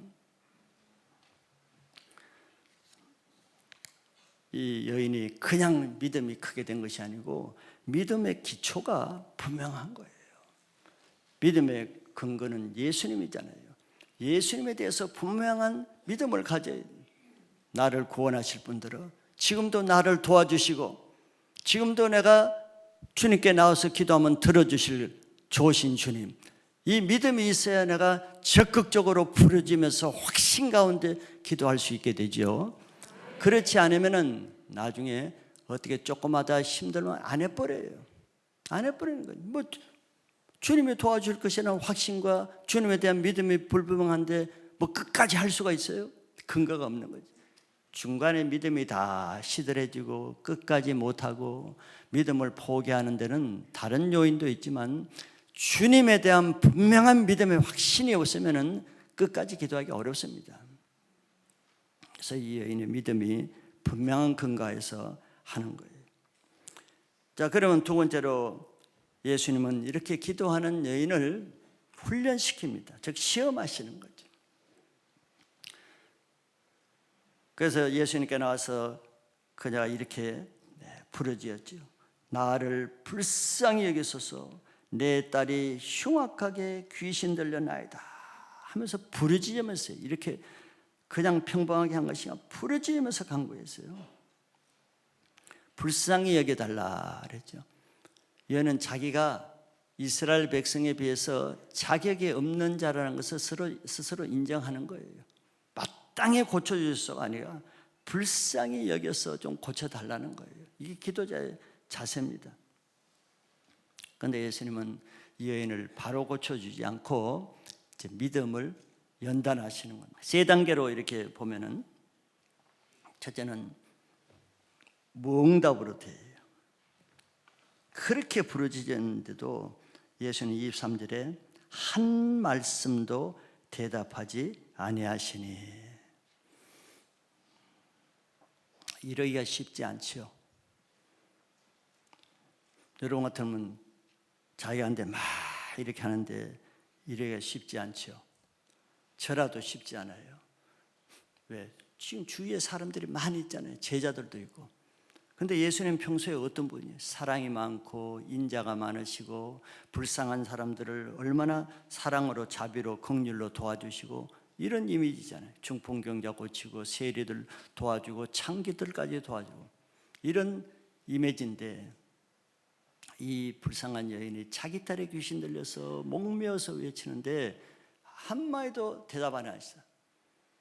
이 여인이 그냥 믿음이 크게 된 것이 아니고 믿음의 기초가 분명한 거예요. 믿음의 근거는 예수님이잖아요. 예수님에 대해서 분명한 믿음을 가져야 돼요. 나를 구원하실 분들은 지금도 나를 도와주시고, 지금도 내가 주님께 나와서 기도하면 들어주실 좋으신 주님, 이 믿음이 있어야 내가 적극적으로 부르짖으면서 확신 가운데 기도할 수 있게 되죠. 그렇지 않으면 나중에 어떻게 조금마다 힘들면 안 해버려요. 안 해버리는 거예요. 뭐 주님이 도와줄 것이라는 확신과 주님에 대한 믿음이 불분명한데 뭐 끝까지 할 수가 있어요? 근거가 없는 거죠. 중간에 믿음이 다 시들해지고 끝까지 못하고 믿음을 포기하는 데는 다른 요인도 있지만, 주님에 대한 분명한 믿음의 확신이 없으면 끝까지 기도하기 어렵습니다. 그래서 이 여인의 믿음이 분명한 근거에서 하는 거예요. 자, 그러면 두 번째로 예수님은 이렇게 기도하는 여인을 훈련시킵니다. 즉 시험하시는 거죠. 그래서 예수님께 나와서 그녀가 이렇게 부르짖었죠. 나를 불쌍히 여기소서, 내 딸이 흉악하게 귀신 들려나이다 하면서 부르짖으면서, 이렇게 그냥 평범하게 한 것이 아니라 부르짖으면서 간구했어요. 불쌍히 여겨달라 그랬죠. 얘는 자기가 이스라엘 백성에 비해서 자격이 없는 자라는 것을 스스로 인정하는 거예요. 마땅히 고쳐주소서가 아니라 불쌍히 여겨서 좀 고쳐달라는 거예요. 이게 기도자의 자세입니다. 그런데 예수님은 이 여인을 바로 고쳐주지 않고 이제 믿음을 연단하시는 겁니다. 세 단계로 이렇게 보면은, 첫째는 무응답으로 돼요. 그렇게 부르짖었는데도 예수는 23절에 한 말씀도 대답하지 아니하시니. 이러기가 쉽지 않죠. 여러분 같으면 자기한테 막 이렇게 하는데 이러기가 쉽지 않죠. 저라도 쉽지 않아요. 왜? 지금 주위에 사람들이 많이 있잖아요. 제자들도 있고. 근데 예수님 평소에 어떤 분이에요? 사랑이 많고 인자가 많으시고 불쌍한 사람들을 얼마나 사랑으로, 자비로, 긍휼로 도와주시고, 이런 이미지잖아요. 중풍병자 고치고 세리들 도와주고 창기들까지 도와주고, 이런 이미지인데 이 불쌍한 여인이 자기 딸의 귀신 들려서 목매어서 외치는데 한마디도 대답 안 하시다.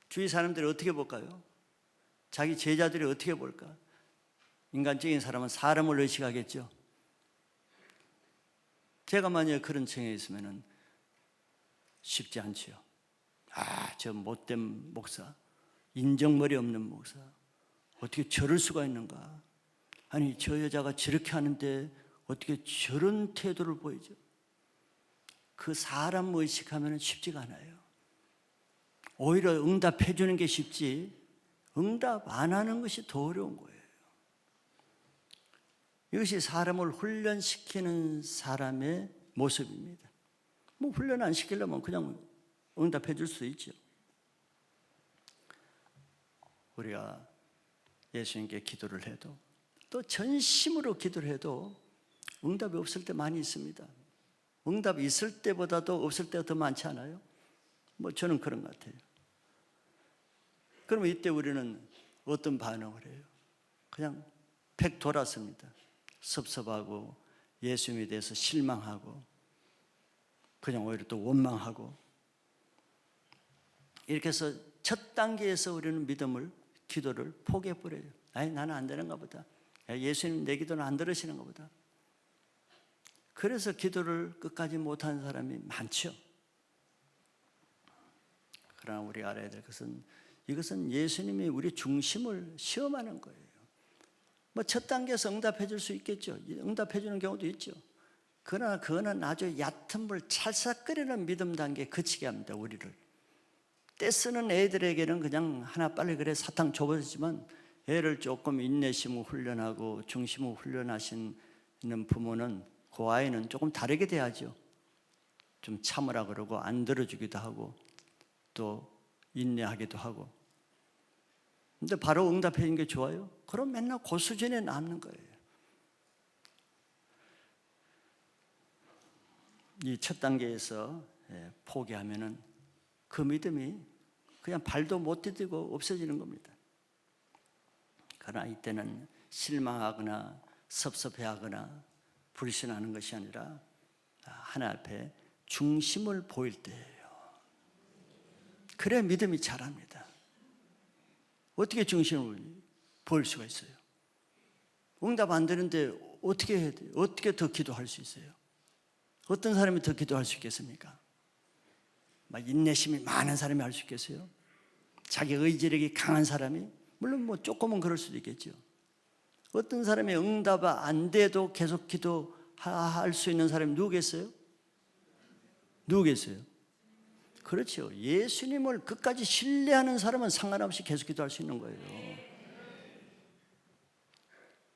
주위 사람들이 어떻게 볼까요? 자기 제자들이 어떻게 볼까? 인간적인 사람은 사람을 의식하겠죠. 제가 만약에 그런 청에 있으면 쉽지 않죠. 저 못된 목사, 인정머리 없는 목사, 어떻게 저럴 수가 있는가? 아니, 저 여자가 저렇게 하는데 어떻게 저런 태도를 보이죠? 그 사람 의식하면 쉽지가 않아요. 오히려 응답해 주는 게 쉽지 응답 안 하는 것이 더 어려운 거예요. 이것이 사람을 훈련시키는 사람의 모습입니다. 뭐 훈련 안 시키려면 그냥 응답해 줄 수 있죠. 우리가 예수님께 기도를 해도, 또 전심으로 기도를 해도 응답이 없을 때 많이 있습니다. 응답이 있을 때보다도 없을 때가 더 많지 않아요? 뭐 저는 그런 것 같아요. 그러면 이때 우리는 어떤 반응을 해요? 그냥 백 돌았습니다. 섭섭하고 예수님에 대해서 실망하고 그냥 오히려 또 원망하고. 이렇게 해서 첫 단계에서 우리는 믿음을, 기도를 포기해버려요. 아니, 나는 안 되는가 보다. 예수님 내 기도는 안 들으시는가 보다. 그래서 기도를 끝까지 못하는 사람이 많죠. 그러나 우리가 알아야 될 것은, 이것은 예수님이 우리 중심을 시험하는 거예요. 뭐 첫 단계에서 응답해 줄 수 있겠죠. 응답해 주는 경우도 있죠. 그러나 그거는 아주 얕은 불 찰싹거리는 믿음 단계에 그치게 합니다, 우리를. 떼쓰는 애들에게는 그냥 하나 빨리 그래 사탕 줘버리지만, 애를 조금 인내심을 훈련하고 중심을 훈련하시는 부모는 그 아이는 조금 다르게 돼야죠. 좀 참으라 그러고 안 들어주기도 하고 또 인내하기도 하고. 근데 바로 응답해 주는 게 좋아요? 그럼 맨날 그 수준에 남는 거예요. 이 첫 단계에서 포기하면은 그 믿음이 그냥 발도 못 디디고 없어지는 겁니다. 그러나 이때는 실망하거나 섭섭해하거나 불신하는 것이 아니라 하나 앞에 중심을 보일 때예요. 그래야 믿음이 자랍니다. 어떻게 중심을 보일 수가 있어요? 응답 안 되는데 어떻게 해야 돼요? 어떻게 더 기도할 수 있어요? 어떤 사람이 더 기도할 수 있겠습니까? 막 인내심이 많은 사람이 할 수 있겠어요? 자기 의지력이 강한 사람이? 물론 뭐 조금은 그럴 수도 있겠죠. 어떤 사람이 응답 안 돼도 계속 기도할 수 있는 사람이 누구겠어요? 누구겠어요? 그렇죠. 예수님을 끝까지 신뢰하는 사람은 상관없이 계속 기도할 수 있는 거예요.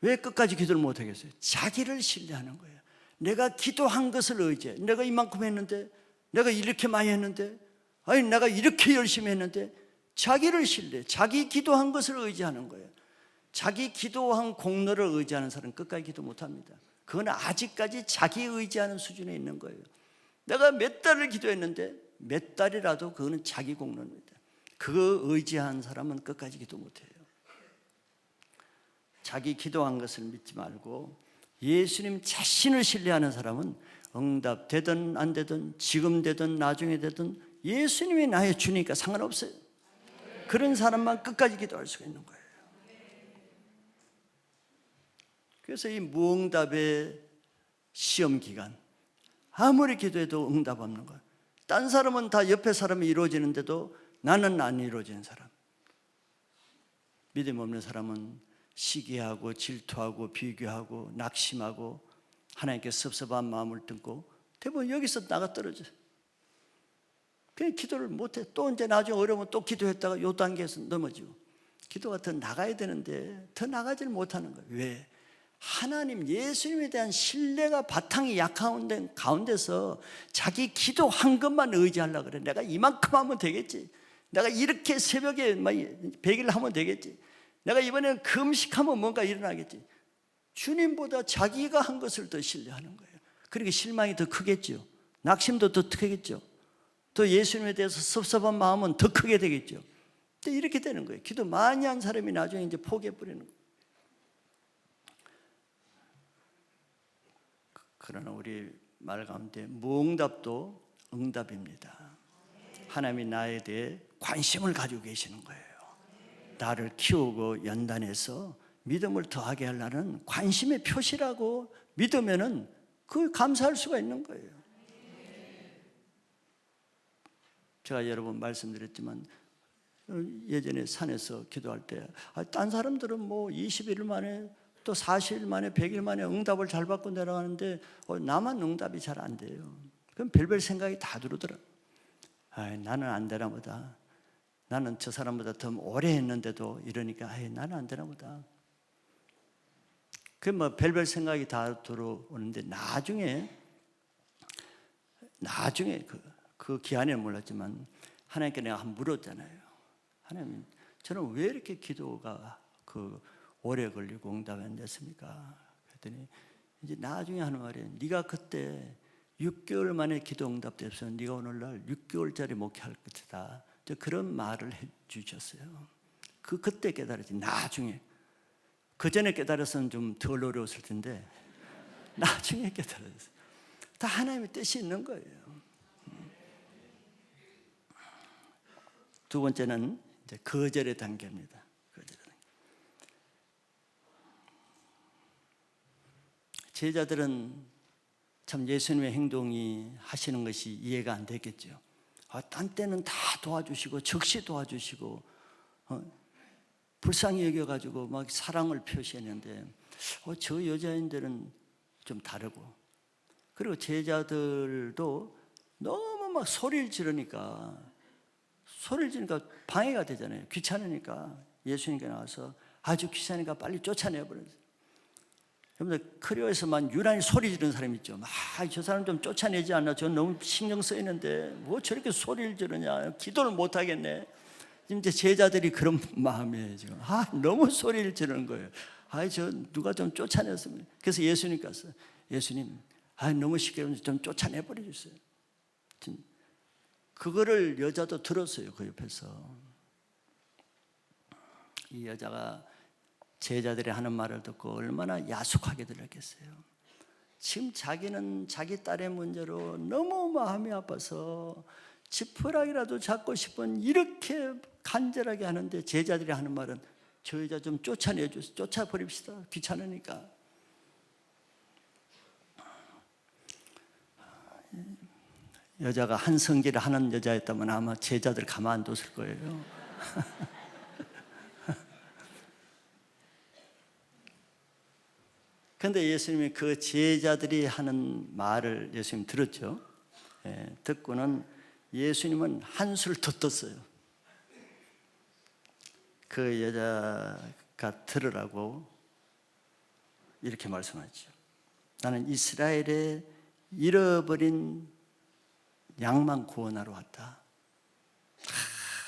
왜 끝까지 기도를 못 하겠어요? 자기를 신뢰하는 거예요. 내가 기도한 것을 의지해. 내가 이만큼 했는데, 내가 이렇게 많이 했는데, 아니 내가 이렇게 열심히 했는데, 자기를 신뢰해. 자기 기도한 것을 의지하는 거예요. 자기 기도한 공로를 의지하는 사람은 끝까지 기도 못합니다. 그건 아직까지 자기 의지하는 수준에 있는 거예요. 내가 몇 달을 기도했는데 몇 달이라도 그거는 자기 공로입니다. 그거 의지한 사람은 끝까지 기도 못해요. 자기 기도한 것을 믿지 말고 예수님 자신을 신뢰하는 사람은 응답 되든 안 되든 지금 되든 나중에 되든 예수님이 나의 주니까 상관없어요. 그런 사람만 끝까지 기도할 수가 있는 거예요. 그래서 이 무응답의 시험 기간, 아무리 기도해도 응답 없는 거예요. 딴 사람은 다 옆에 사람이 이루어지는데도 나는 안 이루어지는 사람. 믿음 없는 사람은 시기하고 질투하고 비교하고 낙심하고 하나님께 섭섭한 마음을 품고 대부분 여기서 나가 떨어져요. 그냥 기도를 못해. 또 이제 나중에 어려우면 또 기도했다가 요 단계에서 넘어지고. 기도가 더 나가야 되는데 더 나가지를 못하는 거예요. 왜? 하나님, 예수님에 대한 신뢰가 바탕이 약한 가운데서 자기 기도한 것만 의지하려고 그래. 내가 이만큼 하면 되겠지. 내가 이렇게 새벽에 100일 하면 되겠지. 내가 이번에는 금식하면 뭔가 일어나겠지. 주님보다 자기가 한 것을 더 신뢰하는 거예요. 그러니까 실망이 더 크겠죠. 낙심도 더 크겠죠. 또 예수님에 대해서 섭섭한 마음은 더 크게 되겠죠. 근데 이렇게 되는 거예요. 기도 많이 한 사람이 나중에 이제 포기해버리는 거예요. 그러나 우리 말 가운데 무응답도 응답입니다. 하나님이 나에 대해 관심을 가지고 계시는 거예요. 나를 키우고 연단해서 믿음을 더하게 하려는 관심의 표시라고 믿으면은 그 감사할 수가 있는 거예요. 제가 여러 번 말씀드렸지만 예전에 산에서 기도할 때 딴 사람들은 뭐 20일 만에 또 40일 만에 100일 만에 응답을 잘 받고 내려가는데 나만 응답이 잘 안 돼요. 그럼 별별 생각이 다 들어오더라. 나는 안 되나 보다. 나는 저 사람보다 더 오래 했는데도 이러니까 나는 안 되나 보다. 그 뭐 별별 생각이 다 들어오는데 나중에 그 기한에는 몰랐지만 하나님께 내가 한번 물었잖아요. 하나님, 저는 왜 이렇게 기도가 오래 걸리고 응답이 안 됐습니까? 그랬더니 이제 나중에 하는 말이에요. 네가 그때 6개월 만에 기도 응답됐으면 네가 오늘날 6개월짜리 목회할 것이다. 그런 말을 해주셨어요. 그때 깨달았지. 나중에. 그 전에 깨달았으면 좀 덜 어려웠을 텐데 나중에 깨달았어요. 다 하나님의 뜻이 있는 거예요. 두 번째는 이제 거절의 단계입니다. 거절의 단계. 제자들은 참 예수님의 행동이 하시는 것이 이해가 안 되겠죠. 딴 때는 다 도와주시고 적시 도와주시고 불쌍히 여겨가지고 막 사랑을 표시했는데 저 여자인들은 좀 다르고, 그리고 제자들도 너무 막 소리를 지르니까 방해가 되잖아요. 귀찮으니까 예수님께 나와서 아주 귀찮으니까 빨리 쫓아내버렸어요. 여러분들 크리오에서만 유난히 소리 지르는 사람 있죠. 저 사람 좀 쫓아내지 않나? 저 너무 신경 쓰이는데 뭐 저렇게 소리를 지르냐? 기도를 못 하겠네. 이제 제자들이 그런 마음이에요 지금. 너무 소리를 지르는 거예요. 저 누가 좀 쫓아냈으면. 그래서 예수님 갔어요. 예수님, 너무 시끄러워서 좀 쫓아내버려 주세요. 그거를 여자도 들었어요. 그 옆에서. 이 여자가 제자들이 하는 말을 듣고 얼마나 야속하게 들었겠어요. 지금 자기는 자기 딸의 문제로 너무 마음이 아파서 지푸라기라도 잡고 싶은 이렇게 간절하게 하는데, 제자들이 하는 말은 저 여자 좀 쫓아내주세요. 쫓아버립시다. 귀찮으니까. 여자가 한성기를 하는 여자였다면 아마 제자들 가만뒀을 거예요. 그런데 예수님이 그 제자들이 하는 말을 예수님 들었죠. 듣고는 예수님은 한술 더 떴어요. 그 여자가 들으라고 이렇게 말씀하죠. 나는 이스라엘의 잃어버린 양만 구원하러 왔다.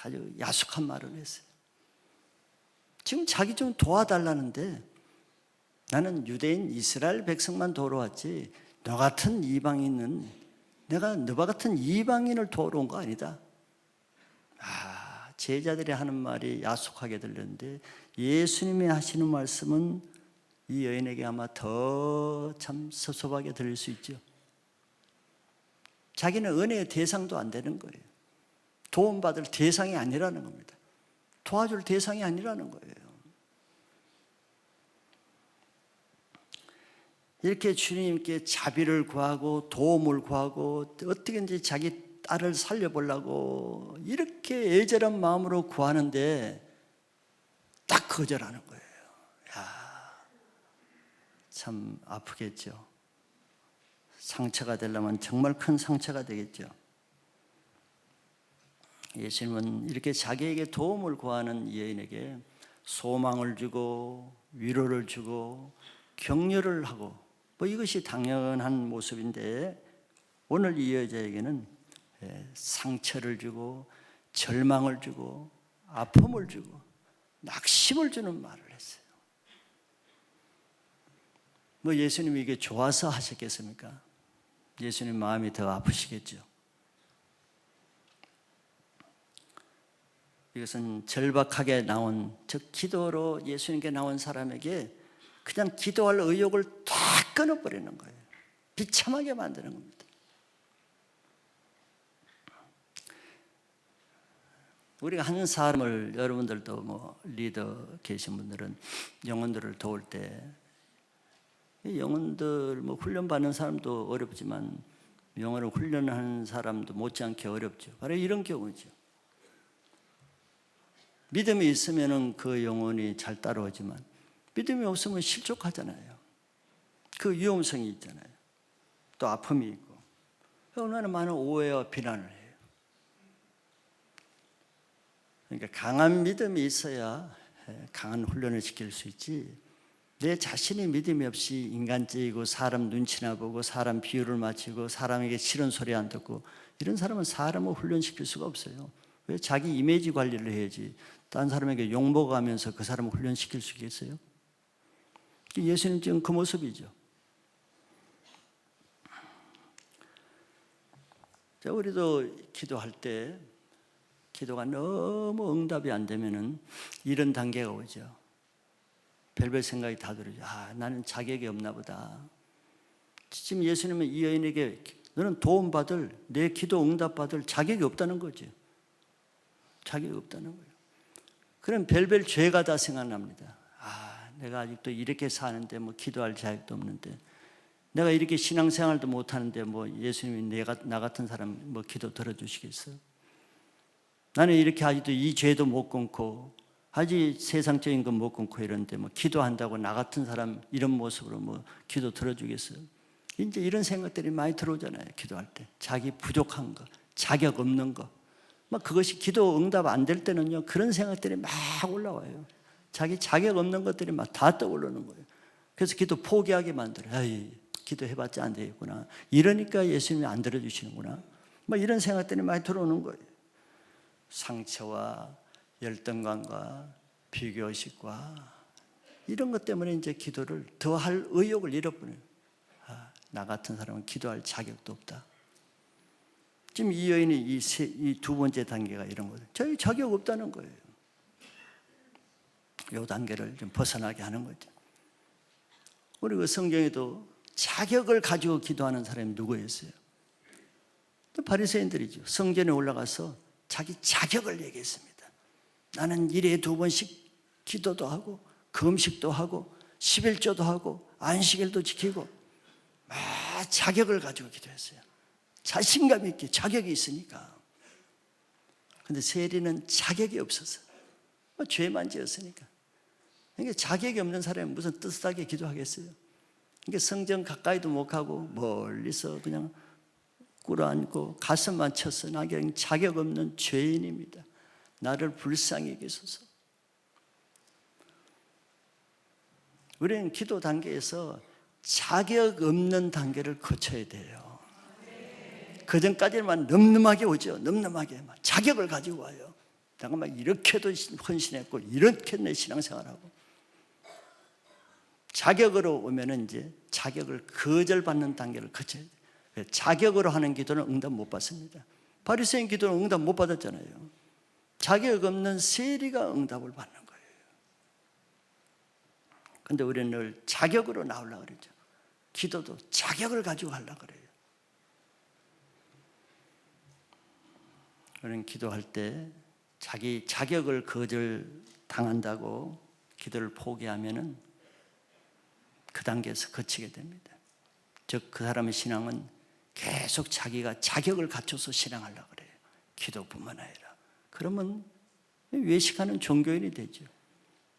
아주 야속한 말을 했어요. 지금 자기 좀 도와달라는데, 나는 유대인 이스라엘 백성만 도우러 왔지 너 같은 이방인은, 내가 너와 같은 이방인을 도우러 온 거 아니다. 제자들이 하는 말이 야속하게 들렸는데 예수님이 하시는 말씀은 이 여인에게 아마 더 참 섭섭하게 들릴 수 있죠. 자기는 은혜의 대상도 안 되는 거예요. 도움받을 대상이 아니라는 겁니다. 도와줄 대상이 아니라는 거예요. 이렇게 주님께 자비를 구하고 도움을 구하고 어떻게든지 자기 딸을 살려보려고 이렇게 애절한 마음으로 구하는데 딱 거절하는 거예요. 참 아프겠죠. 상처가 되려면 정말 큰 상처가 되겠죠. 예수님은 이렇게 자기에게 도움을 구하는 이 여인에게 소망을 주고 위로를 주고 격려를 하고 이것이 당연한 모습인데, 오늘 이 여자에게는 상처를 주고 절망을 주고 아픔을 주고 낙심을 주는 말을 했어요. 예수님이 이게 좋아서 하셨겠습니까? 예수님 마음이 더 아프시겠죠. 이것은 절박하게 나온, 즉 기도로 예수님께 나온 사람에게 그냥 기도할 의욕을 다 끊어버리는 거예요. 비참하게 만드는 겁니다. 우리가 한 사람을, 여러분들도 리더 계신 분들은 영혼들을 도울 때, 영혼들 훈련받는 사람도 어렵지만 영혼을 훈련하는 사람도 못지않게 어렵죠. 바로 이런 경우죠. 믿음이 있으면 그 영혼이 잘 따라오지만 믿음이 없으면 실족하잖아요. 그 위험성이 있잖아요. 또 아픔이 있고 얼마나 많은 오해와 비난을 해요. 그러니까 강한 믿음이 있어야 강한 훈련을 시킬 수 있지, 내 자신이 믿음이 없이 인간적이고 사람 눈치나 보고 사람 비유를 맞추고 사람에게 싫은 소리 안 듣고 이런 사람은 사람을 훈련시킬 수가 없어요. 왜? 자기 이미지 관리를 해야지 딴 사람에게 욕먹어가면서 그 사람을 훈련시킬 수 있겠어요? 예수님 지금 그 모습이죠. 자, 우리도 기도할 때 기도가 너무 응답이 안 되면은 이런 단계가 오죠. 별별 생각이 다 들어죠. 나는 자격이 없나 보다. 지금 예수님은 이 여인에게 너는 도움받을, 내 기도 응답받을 자격이 없다는 거죠. 자격이 없다는 거예요. 그럼 별별 죄가 다 생각납니다. 내가 아직도 이렇게 사는데 뭐 기도할 자격도 없는데, 내가 이렇게 신앙생활도 못하는데 뭐 예수님이 나 같은 사람 뭐 기도 들어주시겠어요? 나는 이렇게 아직도 이 죄도 못 끊고 아직 세상적인 건 못 끊고 이런데 뭐 기도한다고 나 같은 사람 이런 모습으로 뭐 기도 들어주겠어요? 이제 이런 생각들이 많이 들어오잖아요. 기도할 때 자기 부족한 거, 자격 없는 거, 막 그것이 기도 응답 안 될 때는요, 그런 생각들이 막 올라와요. 자기 자격 없는 것들이 막 다 떠오르는 거예요. 그래서 기도 포기하게 만들어요. 에이, 기도해봤자 안 되겠구나. 이러니까 예수님이 안 들어주시는구나. 막 이런 생각들이 많이 들어오는 거예요. 상처와 열등감과 비교의식과 이런 것 때문에 이제 기도를 더 할 의욕을 잃어버려요. 나 같은 사람은 기도할 자격도 없다. 지금 이 여인이 이 두 번째 단계가 이런 거예요. 저희 자격 없다는 거예요. 이 단계를 좀 벗어나게 하는 거죠. 그리고 성경에도 자격을 가지고 기도하는 사람이 누구였어요? 바리새인들이죠. 성전에 올라가서 자기 자격을 얘기했습니다. 나는 일에 2번씩 기도도 하고 금식도 하고 11조도 하고 안식일도 지키고 막 자격을 가지고 기도했어요. 자신감 있게 자격이 있으니까. 근데 세리는 자격이 없어서 죄만 지었으니까. 그러니까 자격이 없는 사람이 무슨 뜨뜻하게 기도하겠어요? 그러니까 성전 가까이도 못 가고 멀리서 그냥 꿇어앉고 가슴만 쳤어. 나 그냥 자격 없는 죄인입니다. 나를 불쌍히 여기소서. 우리는 기도 단계에서 자격 없는 단계를 거쳐야 돼요. 그 전까지만 늠름하게 오죠. 늠름하게 자격을 가지고 와요. 내가 막 이렇게도 헌신했고 이렇게 내 신앙생활하고. 자격으로 오면은 이제 자격을 거절받는 단계를 거쳐야 돼요. 자격으로 하는 기도는 응답 못 받습니다. 바리새인 기도는 응답 못 받았잖아요. 자격 없는 세리가 응답을 받는 거예요. 근데 우리는 늘 자격으로 나오려고 그러죠. 기도도 자격을 가지고 하려고 그래요. 우리는 기도할 때 자기 자격을 거절당한다고 기도를 포기하면은 그 단계에서 거치게 됩니다. 즉 그 사람의 신앙은 계속 자기가 자격을 갖춰서 신앙하려고 그래요. 기도뿐만 아니라. 그러면 외식하는 종교인이 되죠.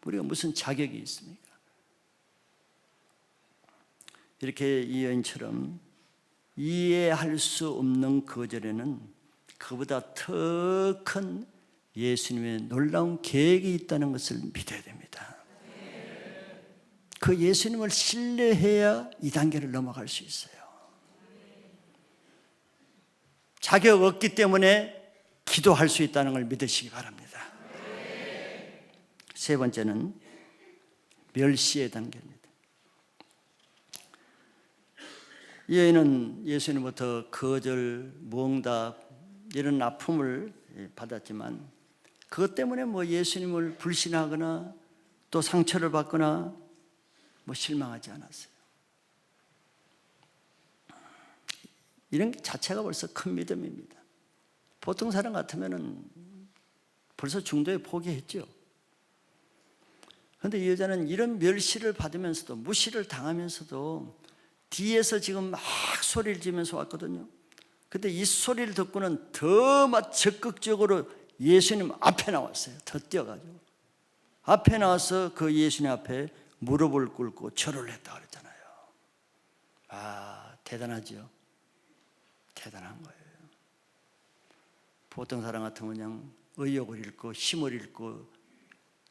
우리가 무슨 자격이 있습니까? 이렇게 이 여인처럼 이해할 수 없는 거절에는 그보다 더 큰 예수님의 놀라운 계획이 있다는 것을 믿어야 됩니다. 그 예수님을 신뢰해야 이 단계를 넘어갈 수 있어요. 자격 없기 때문에 기도할 수 있다는 걸 믿으시기 바랍니다. 세 번째는 멸시의 단계입니다. 이 여인은 예수님부터 거절, 무응답 이런 아픔을 받았지만 그것 때문에 뭐 예수님을 불신하거나 또 상처를 받거나 뭐 실망하지 않았어요. 이런 게 자체가 벌써 큰 믿음입니다. 보통 사람 같으면은 벌써 중도에 포기했죠. 그런데 이 여자는 이런 멸시를 받으면서도 무시를 당하면서도 뒤에서 지금 막 소리를 지면서 왔거든요. 근데 이 소리를 듣고는 더 막 적극적으로 예수님 앞에 나왔어요. 더 뛰어가지고 앞에 나와서 그 예수님 앞에 무릎을 꿇고 절을 했다고 그랬잖아요. 대단하죠. 대단한 거예요. 보통 사람 같으면 그냥 의욕을 잃고 힘을 잃고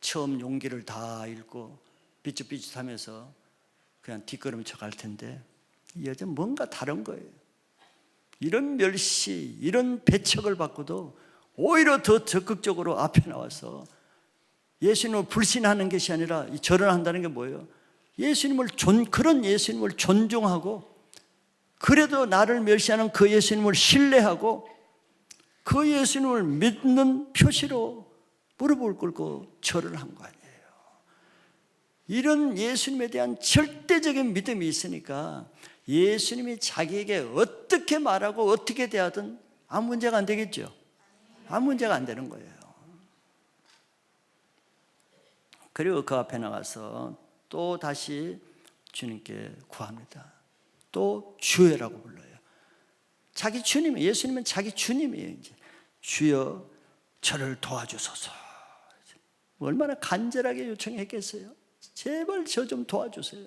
처음 용기를 다 잃고 삐죽삐죽하면서 그냥 뒷걸음쳐 갈 텐데 이 여자는 뭔가 다른 거예요. 이런 멸시, 이런 배척을 받고도 오히려 더 적극적으로 앞에 나와서 예수님을 불신하는 것이 아니라 절을 한다는 게 뭐예요? 그런 예수님을 존중하고 그래도 나를 멸시하는 그 예수님을 신뢰하고 그 예수님을 믿는 표시로 무릎을 꿇고 절을 한 거 아니에요. 이런 예수님에 대한 절대적인 믿음이 있으니까 예수님이 자기에게 어떻게 말하고 어떻게 대하든 아무 문제가 안 되겠죠. 아무 문제가 안 되는 거예요. 그리고 그 앞에 나가서 또 다시 주님께 구합니다. 또 주여라고 불러요. 자기 주님이, 예수님은 자기 주님이에요. 이제 주여 저를 도와주소서. 얼마나 간절하게 요청했겠어요. 제발 저 좀 도와주세요.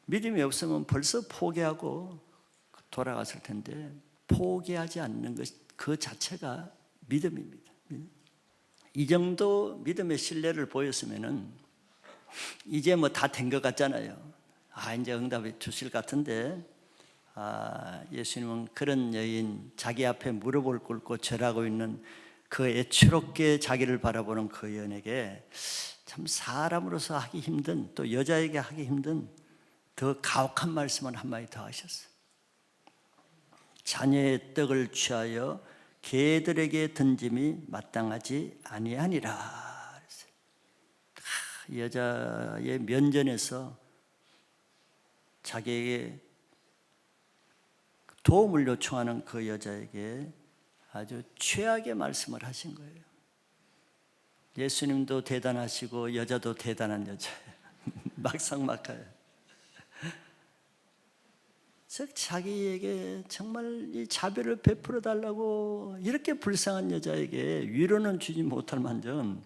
믿음이 없으면 벌써 포기하고 돌아갔을 텐데, 포기하지 않는 것 그 자체가 믿음입니다. 이 정도 믿음의 신뢰를 보였으면은 이제 뭐 다 된 것 같잖아요. 이제 응답해 주실 것 같은데, 예수님은 그런 여인, 자기 앞에 무릎을 꿇고 절하고 있는 그 애처롭게 자기를 바라보는 그 여인에게 참 사람으로서 하기 힘든, 또 여자에게 하기 힘든 더 가혹한 말씀을 한마디 더 하셨어요. 자녀의 떡을 취하여 개들에게 던짐이 마땅하지 아니하니라. 여자의 면전에서 자기에게 도움을 요청하는 그 여자에게 아주 최악의 말씀을 하신 거예요. 예수님도 대단하시고 여자도 대단한 여자예요. 막상막하예요. 즉 자기에게 정말 이 자비를 베풀어 달라고 이렇게 불쌍한 여자에게 위로는 주지 못할 만큼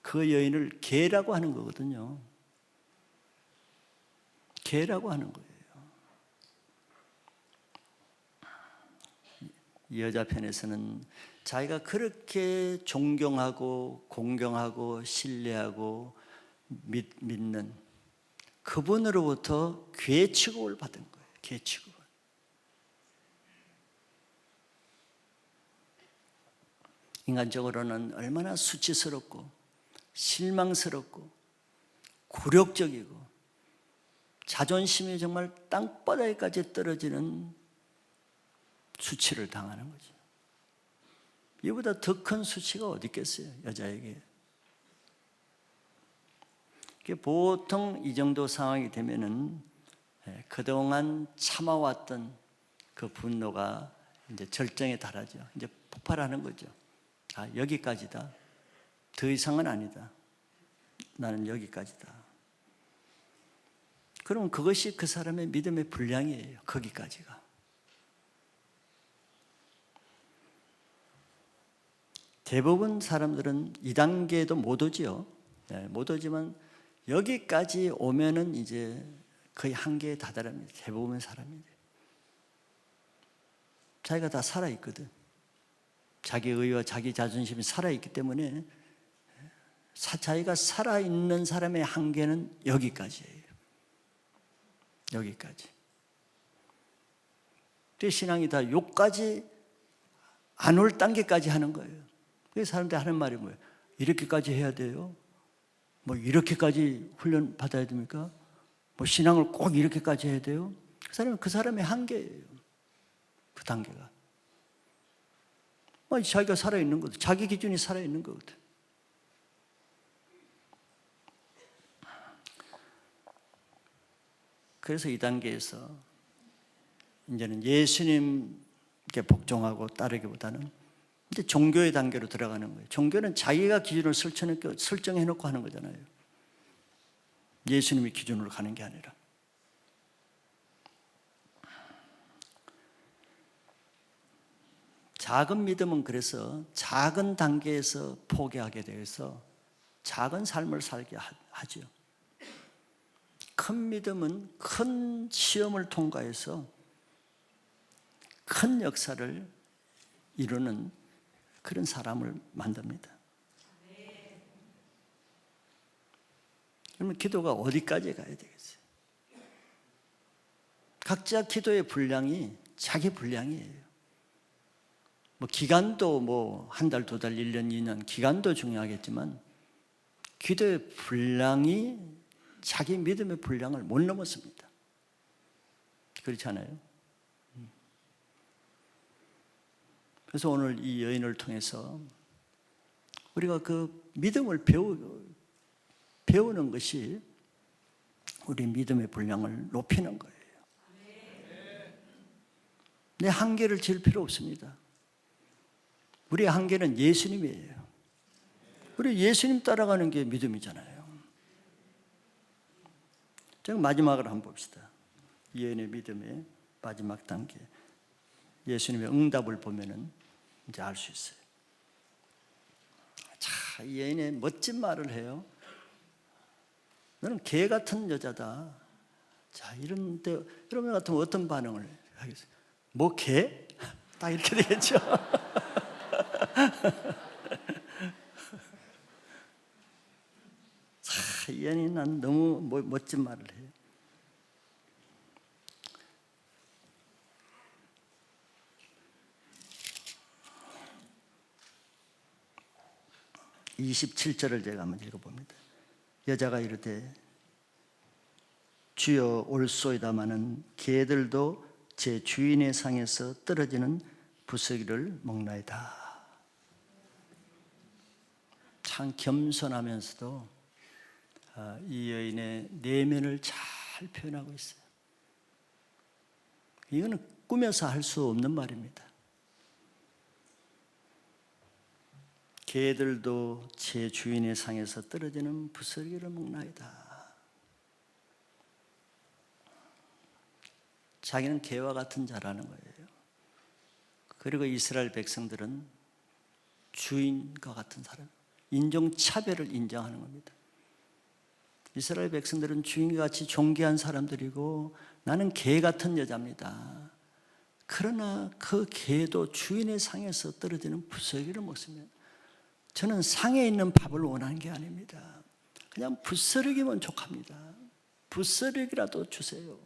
그 여인을 개라고 하는 거거든요. 개라고 하는 거예요. 이 여자 편에서는 자기가 그렇게 존경하고 공경하고 신뢰하고 믿는 그분으로부터 괴 취급을 받은 거예요. 괴 취급을. 인간적으로는 얼마나 수치스럽고 실망스럽고 굴욕적이고 자존심이 정말 땅바닥까지 떨어지는 수치를 당하는 거죠. 이보다 더 큰 수치가 어디 있겠어요, 여자에게. 보통 이 정도 상황이 되면은 그동안 참아왔던 그 분노가 이제 절정에 달하죠. 이제 폭발하는 거죠. 여기까지다. 더 이상은 아니다. 나는 여기까지다. 그럼 그것이 그 사람의 믿음의 분량이에요. 거기까지가. 대부분 사람들은 이 단계에도 못 오지요. 못 오지만 여기까지 오면은 이제 거의 한계에 다다릅니다. 대부분 사람이. 자기가 다 살아있거든. 자기 의와 자기 자존심이 살아있기 때문에 자기가 살아있는 사람의 한계는 여기까지예요. 여기까지. 또 신앙이 다 요까지 안 올 단계까지 하는 거예요. 그래서 사람들이 하는 말이 뭐예요? 이렇게까지 해야 돼요? 뭐 이렇게까지 훈련 받아야 됩니까? 뭐 신앙을 꼭 이렇게까지 해야 돼요? 그 사람의 한계예요. 그 단계가. 자기가 살아있는 거거든. 자기 기준이 살아있는 거거든. 그래서 이 단계에서 이제는 예수님께 복종하고 따르기보다는 이제 종교의 단계로 들어가는 거예요. 종교는 자기가 기준을 설정해놓고 하는 거잖아요. 예수님이 기준으로 가는 게 아니라. 작은 믿음은 그래서 작은 단계에서 포기하게 되어서 작은 삶을 살게 하죠. 큰 믿음은 큰 시험을 통과해서 큰 역사를 이루는 그런 사람을 만듭니다. 그러면 기도가 어디까지 가야 되겠어요? 각자 기도의 분량이 자기 분량이에요. 기간도 한 달, 두 달, 1년, 2년 기간도 중요하겠지만 기도의 분량이 자기 믿음의 분량을 못 넘었습니다. 그렇지 않아요? 그래서 오늘 이 여인을 통해서 우리가 그 믿음을 배우는 것이 우리 믿음의 분량을 높이는 거예요. 내 한계를 질 필요 없습니다. 우리의 한계는 예수님이에요. 우리 예수님 따라가는 게 믿음이잖아요. 자, 마지막으로 한번 봅시다. 예언의 믿음의 마지막 단계. 예수님의 응답을 보면은 이제 알 수 있어요. 자, 예언의 멋진 말을 해요. 너는 개 같은 여자다. 자, 이런데 여러분 같으면 어떤 반응을 하겠어요? 뭐 개? 딱 이렇게 되겠죠. 자, 예언이 난 너무 멋진 말을 해요. (27절을) 제가 한번 읽어봅니다. 여자가 이르되 주여 올소이다마는 개들도 제 주인의 상에서 떨어지는 부스러기를 먹나이다. 참 겸손하면서도 이 여인의 내면을 잘 표현하고 있어요. 이거는 꾸며서 할 수 없는 말입니다. 개들도 제 주인의 상에서 떨어지는 부스러기를 먹나이다. 자기는 개와 같은 자라는 거예요. 그리고 이스라엘 백성들은 주인과 같은 사람, 인종차별을 인정하는 겁니다. 이스라엘 백성들은 주인같이 존귀한 사람들이고 나는 개 같은 여자입니다. 그러나 그 개도 주인의 상에서 떨어지는 부스러기를 먹습니다. 저는 상에 있는 밥을 원하는 게 아닙니다. 그냥 부스러기면 족합니다. 부스러기라도 주세요.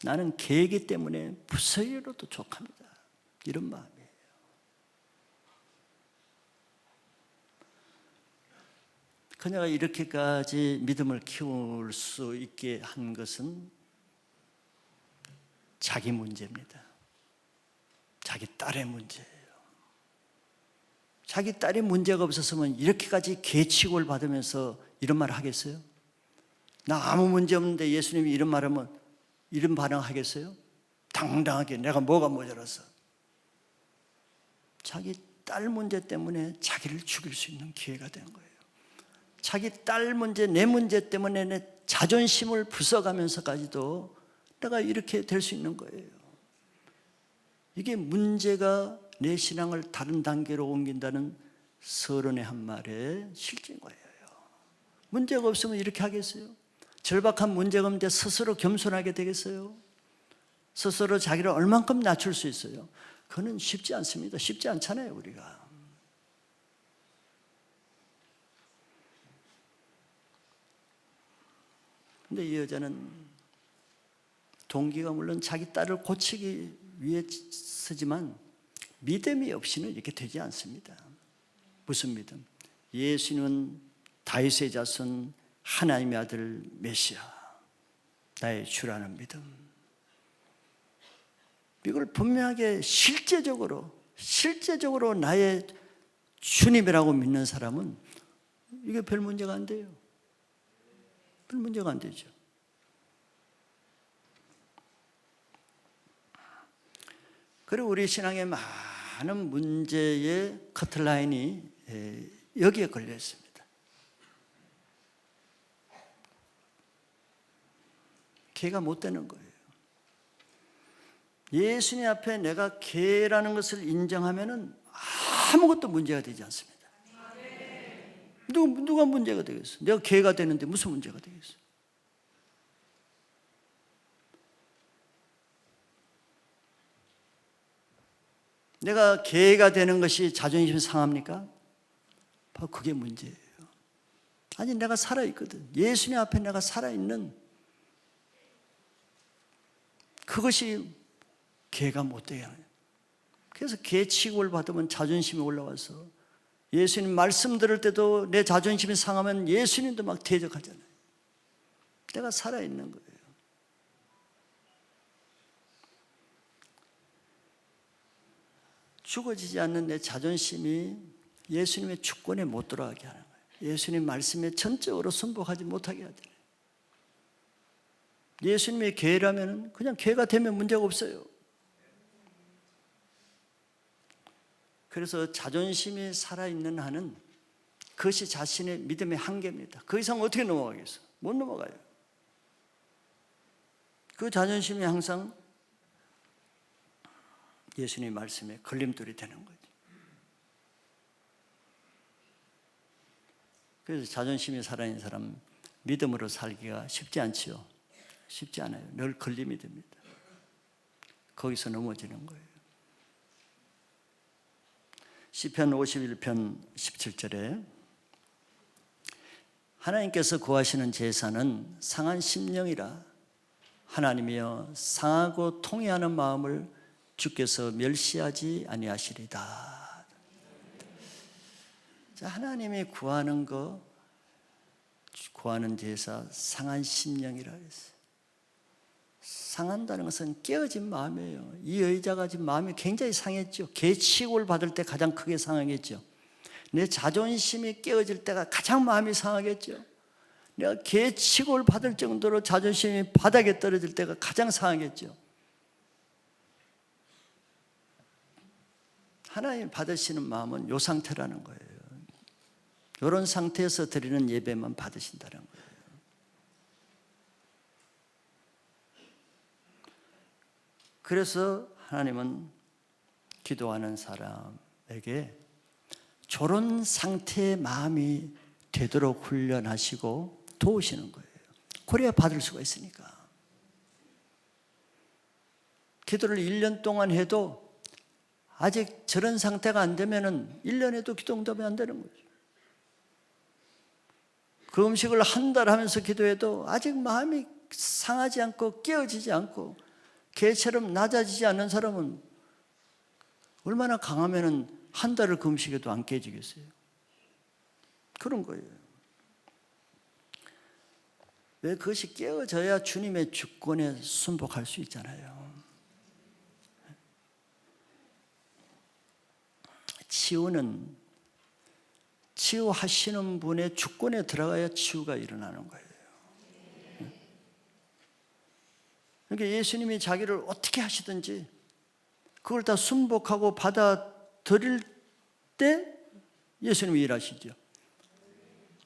나는 개이기 때문에 부스러기로도 족합니다. 이런 마음이에요. 그녀가 이렇게까지 믿음을 키울 수 있게 한 것은 자기 문제입니다. 자기 딸의 문제예요. 자기 딸이 문제가 없었으면 이렇게까지 계치고를 받으면서 이런 말을 하겠어요? 나 아무 문제 없는데 예수님이 이런 말하면 이런 반응하겠어요? 당당하게 내가 뭐가 모자라서. 자기 딸 문제 때문에 자기를 죽일 수 있는 기회가 된 거예요. 자기 딸 문제, 내 문제 때문에 내 자존심을 부숴가면서까지도 내가 이렇게 될 수 있는 거예요. 이게 문제가 내 신앙을 다른 단계로 옮긴다는 서론의 한 말의 실제인 거예요. 문제가 없으면 이렇게 하겠어요? 절박한 문제가 없는데 스스로 겸손하게 되겠어요? 스스로 자기를 얼만큼 낮출 수 있어요? 그건 쉽지 않습니다. 쉽지 않잖아요, 우리가. 근데 이 여자는 동기가 물론 자기 딸을 고치기 위해서지만 믿음이 없이는 이렇게 되지 않습니다. 무슨 믿음? 예수님은 다윗의 자손 하나님의 아들 메시아 나의 주라는 믿음. 이걸 분명하게 실제적으로 나의 주님이라고 믿는 사람은 이게 별 문제가 안 돼요. 별 문제가 안 되죠. 그리고 우리 신앙의 많은 문제의 커트라인이 여기에 걸려 있습니다. 개가 못 되는 거예요. 예수님 앞에 내가 개라는 것을 인정하면은 아무것도 문제가 되지 않습니다. 누가 문제가 되겠어? 내가 개가 되는데 무슨 문제가 되겠어? 내가 개가 되는 것이 자존심이 상합니까? 바로 그게 문제예요. 아니, 내가 살아있거든. 예수님 앞에 내가 살아있는 그것이 개가 못되게 하는 거예요. 그래서 개 취급을 받으면 자존심이 올라와서 예수님 말씀 들을 때도 내 자존심이 상하면 예수님도 막 대적하잖아요. 내가 살아있는 거예요. 죽어지지 않는 내 자존심이 예수님의 주권에 못 들어가게 하는 거예요. 예수님 말씀에 전적으로 순복하지 못하게 하잖아요. 예수님의 개라면 그냥 개가 되면 문제가 없어요. 그래서 자존심이 살아있는 한은 그것이 자신의 믿음의 한계입니다. 그 이상 어떻게 넘어가겠어? 못 넘어가요. 그 자존심이 항상 예수님의 말씀에 걸림돌이 되는 거죠. 그래서 자존심이 살아있는 사람 믿음으로 살기가 쉽지 않지요. 쉽지 않아요. 늘 걸림이 됩니다. 거기서 넘어지는 거예요. 시편 51편 17절에 하나님께서 구하시는 제사는 상한 심령이라 하나님이여 상하고 통회하는 마음을 주께서 멸시하지 아니하시리다. 자, 하나님이 구하는 거, 구하는 제사 상한 심령이라 했어요. 상한다는 것은 깨어진 마음이에요. 이 여자가 지금 마음이 굉장히 상했죠. 계치골 받을 때 가장 크게 상하겠죠. 내 자존심이 깨어질 때가 가장 마음이 상하겠죠. 내가 계치골 받을 정도로 자존심이 바닥에 떨어질 때가 가장 상하겠죠. 하나님 받으시는 마음은 이 상태라는 거예요. 이런 상태에서 드리는 예배만 받으신다는 거예요. 그래서 하나님은 기도하는 사람에게 저런 상태의 마음이 되도록 훈련하시고 도우시는 거예요. 그래야 받을 수가 있으니까. 기도를 1년 동안 해도 아직 저런 상태가 안 되면은 1년에도 기도 응답이 안 되는 거죠. 그 음식을 한 달 하면서 기도해도 아직 마음이 상하지 않고 깨어지지 않고 개처럼 낮아지지 않는 사람은 얼마나 강하면은 한 달을 그 음식에도 안 깨지겠어요. 그런 거예요. 왜 그것이 깨어져야 주님의 주권에 순복할 수 있잖아요. 치유하시는 분의 주권에 들어가야 치유가 일어나는 거예요. 그러니까 예수님이 자기를 어떻게 하시든지 그걸 다 순복하고 받아들일 때 예수님이 일하시죠.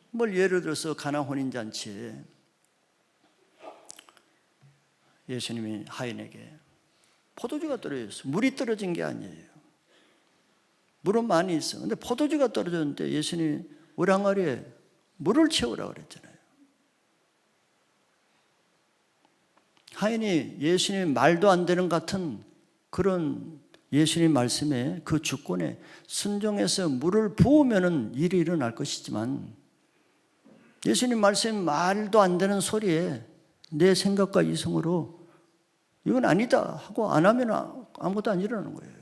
뭘 예를 들어서 가나 혼인잔치에 예수님이 하인에게 포도주가 떨어졌어요. 물이 떨어진 게 아니에요. 물은 많이 있어. 근데 포도주가 떨어졌는데 예수님이 우량아리에 물을 채우라고 그랬잖아요. 하인이 예수님 말도 안 되는 같은 그런 예수님 말씀에 그 주권에 순종해서 물을 부으면은 일이 일어날 것이지만 예수님 말씀 말도 안 되는 소리에 내 생각과 이성으로 이건 아니다 하고 안 하면 아무것도 안 일어나는 거예요.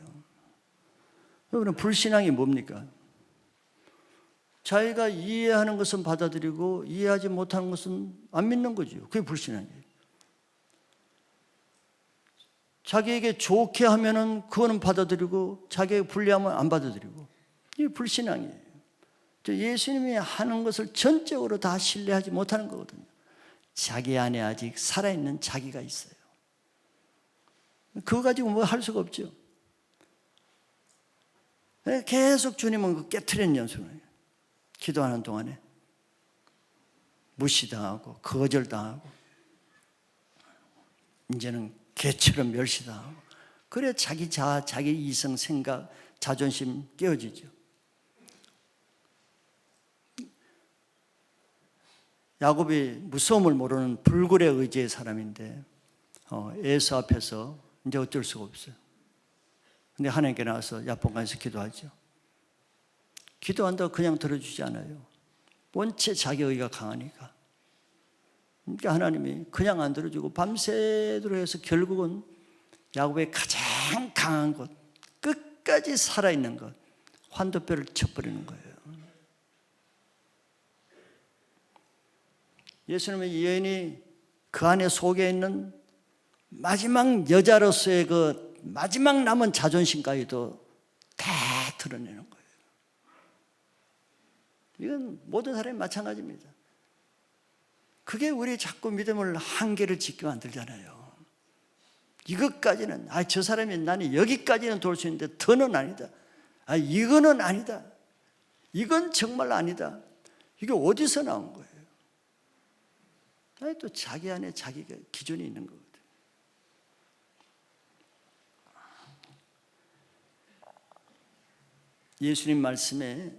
여러분, 불신앙이 뭡니까? 자기가 이해하는 것은 받아들이고 이해하지 못하는 것은 안 믿는 거죠. 그게 불신앙이에요. 자기에게 좋게 하면은 그거는 받아들이고 자기에게 불리하면 안 받아들이고 이게 불신앙이에요. 예수님이 하는 것을 전적으로 다 신뢰하지 못하는 거거든요. 자기 안에 아직 살아있는 자기가 있어요. 그거 가지고 뭐 할 수가 없죠. 계속 주님은 그 깨트리는 연습을 해요. 기도하는 동안에 무시당하고 거절당하고 이제는 개처럼 멸시당하고 그래 자기 자아, 자기 이성, 생각, 자존심 깨어지죠. 야곱이 무서움을 모르는 불굴의 의지의 사람인데 에서 앞에서 이제 어쩔 수가 없어요. 근데 하나님께 나와서 야복강에서 기도하죠. 기도한다고 그냥 들어주지 않아요. 원체 자기 의가 강하니까. 그러니까 하나님이 그냥 안 들어주고 밤새도록 해서 결국은 야곱의 가장 강한 것, 끝까지 살아있는 것, 환도뼈를 쳐버리는 거예요. 예수님의 이 여인이 그 안에 속에 있는 마지막 여자로서의 그 마지막 남은 자존심까지도 다 드러내는 거예요. 이건 모든 사람이 마찬가지입니다. 그게 우리 자꾸 믿음을 한계를 짓게 만들잖아요. 이것까지는 저 사람이 나는 여기까지는 돌 수 있는데 더는 아니다. 이거는 아니다. 이건 정말 아니다. 이게 어디서 나온 거예요? 또 자기 안에 자기가 기준이 있는 거거든. 예수님 말씀에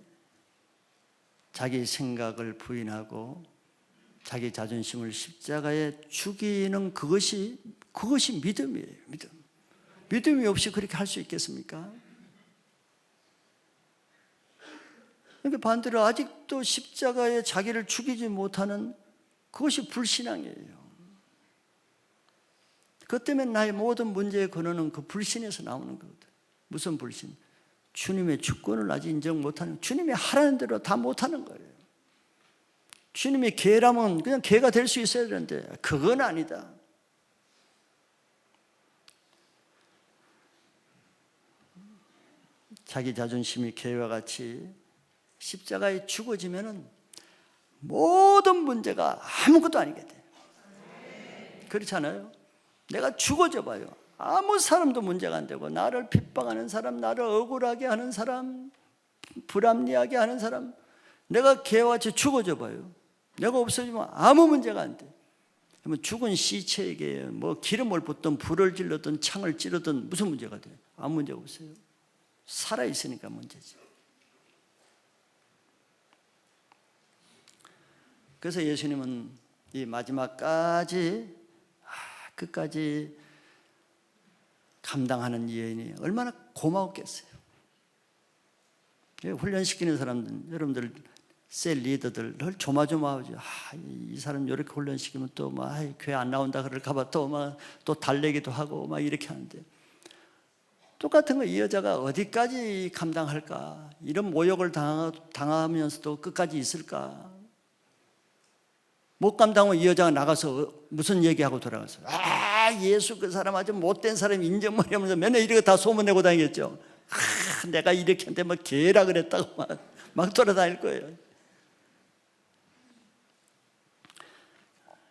자기 생각을 부인하고 자기 자존심을 십자가에 죽이는 그것이 믿음이에요. 믿음이 없이 그렇게 할 수 있겠습니까? 그러니까 반대로 아직도 십자가에 자기를 죽이지 못하는 그것이 불신앙이에요. 그것 때문에 나의 모든 문제의 근원은 그 불신에서 나오는 거거든. 무슨 불신? 주님의 주권을 아직 인정 못하는, 주님이 하라는 대로 다 못하는 거예요. 주님이 개라면 그냥 개가 될 수 있어야 되는데 그건 아니다. 자기 자존심이 개와 같이 십자가에 죽어지면은 모든 문제가 아무것도 아니게 돼. 그렇잖아요. 내가 죽어져 봐요. 아무 사람도 문제가 안 되고, 나를 핍박하는 사람, 나를 억울하게 하는 사람, 불합리하게 하는 사람, 내가 개와 같이 죽어져 봐요. 내가 없어지면 아무 문제가 안 돼. 그러면 죽은 시체에게 뭐 기름을 붓든 불을 질렀든 창을 찌르든 무슨 문제가 돼? 아무 문제가 없어요. 살아있으니까 문제지. 그래서 예수님은 이 마지막까지 끝까지 감당하는 이 여인이 얼마나 고마웠겠어요. 훈련시키는 사람들, 여러분들 셀 리더들 늘 조마조마하죠. 이 사람 이렇게 훈련시키면 또 막 교회 안 나온다 그럴까봐 또 달래기도 하고 막 이렇게 하는데, 똑같은 거 이 여자가 어디까지 감당할까? 이런 모욕을 당하면서도 끝까지 있을까? 못 감당하면 이 여자가 나가서 무슨 얘기하고 돌아가서 예수 그 사람 아주 못된 사람 인정머리 하면서 맨날 이렇게 다 소문내고 다니겠죠. 내가 이렇게 한테 막 개라 그랬다고 막 돌아다닐 거예요.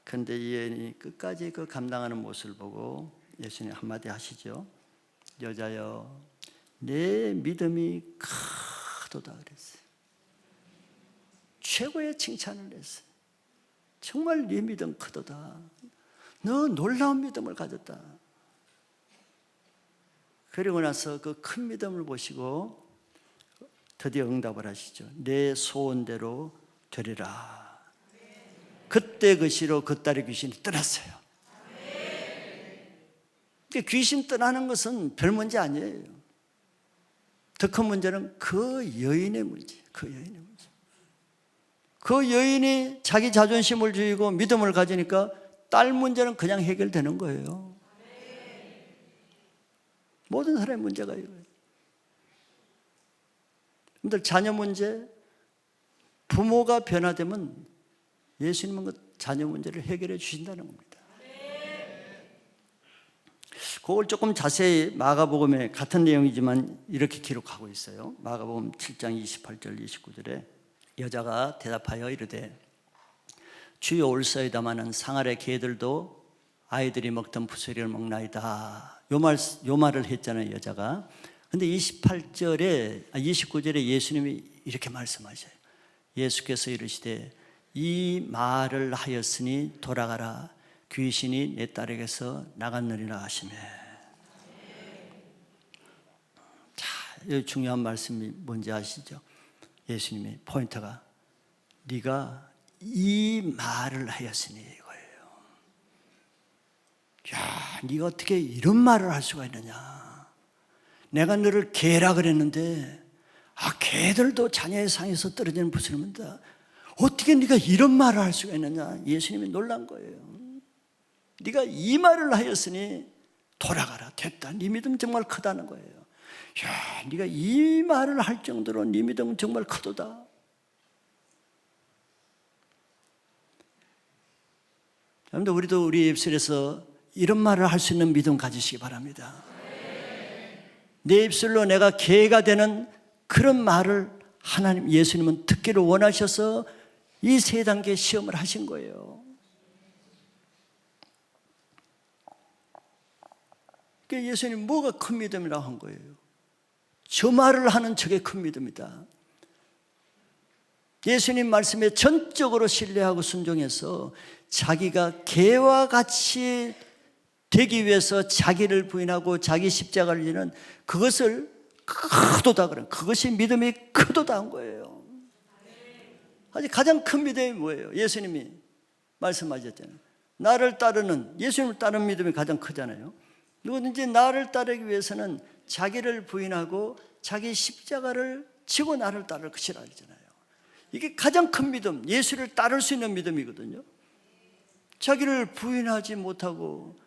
그런데 이 여인이 끝까지 그 감당하는 모습을 보고 예수님 한마디 하시죠. 여자여, 내 믿음이 크도다 그랬어요. 최고의 칭찬을 했어요. 정말 네 믿음 크도다. 너 놀라운 믿음을 가졌다. 그리고 나서 그 큰 믿음을 보시고 드디어 응답을 하시죠. 내 소원대로 되리라. 그때 그 시로 그 딸의 귀신이 떠났어요. 귀신 떠나는 것은 별 문제 아니에요. 더 큰 문제는 그 여인의 문제. 그 여인이 자기 자존심을 죽이고 믿음을 가지니까 딸 문제는 그냥 해결되는 거예요. 모든 사람의 문제가 이거예요. 여러분들 자녀 문제, 부모가 변화되면 예수님은 그 자녀 문제를 해결해 주신다는 겁니다. 그걸 조금 자세히 마가복음에 같은 내용이지만 이렇게 기록하고 있어요. 마가복음 7장 28절 29절에 여자가 대답하여 이르되 주여 올사이다마는 상아래 개들도 아이들이 먹던 부스리를 먹나이다. 요 말을 했잖아요, 여자가. 근데 29절에 예수님이 이렇게 말씀하셔요. 예수께서 이르시되 이 말을 하였으니 돌아가라. 귀신이 내 딸에게서 나갔느니라 하시매. 자, 이 중요한 말씀이 뭔지 아시죠? 예수님의 포인트가 네가 이 말을 하였으니 이거예요. 야, 네가 어떻게 이런 말을 할 수가 있느냐? 내가 너를 개라 그랬는데 개들도 자녀의 상에서 떨어지는 부스럼인다. 어떻게 네가 이런 말을 할 수가 있느냐? 예수님이 놀란 거예요. 네가 이 말을 하였으니 돌아가라. 됐다. 네 믿음 정말 크다는 거예요. 야, 네가 이 말을 할 정도로 네 믿음 정말 크도다. 여러분들 우리도 우리 입술에서 이런 말을 할 수 있는 믿음 가지시기 바랍니다. 내 입술로 내가 개가 되는 그런 말을 하나님 예수님은 듣기를 원하셔서 이 세 단계 시험을 하신 거예요. 그러니까 예수님 뭐가 큰 믿음이라고 한 거예요? 저 말을 하는 저게 큰 믿음이다. 예수님 말씀에 전적으로 신뢰하고 순종해서 자기가 개와 같이 되기 위해서 자기를 부인하고 자기 십자가를 지는 그것을 크도다 그런, 그것이 믿음이 크도다 한 거예요. 아직 가장 큰 믿음이 뭐예요? 예수님이 말씀하셨잖아요. 나를 따르는, 예수님을 따르는 믿음이 가장 크잖아요. 누구든지 나를 따르기 위해서는 자기를 부인하고 자기 십자가를 지고 나를 따를 것이라 하잖아요. 이게 가장 큰 믿음, 예수를 따를 수 있는 믿음이거든요. 자기를 부인하지 못하고,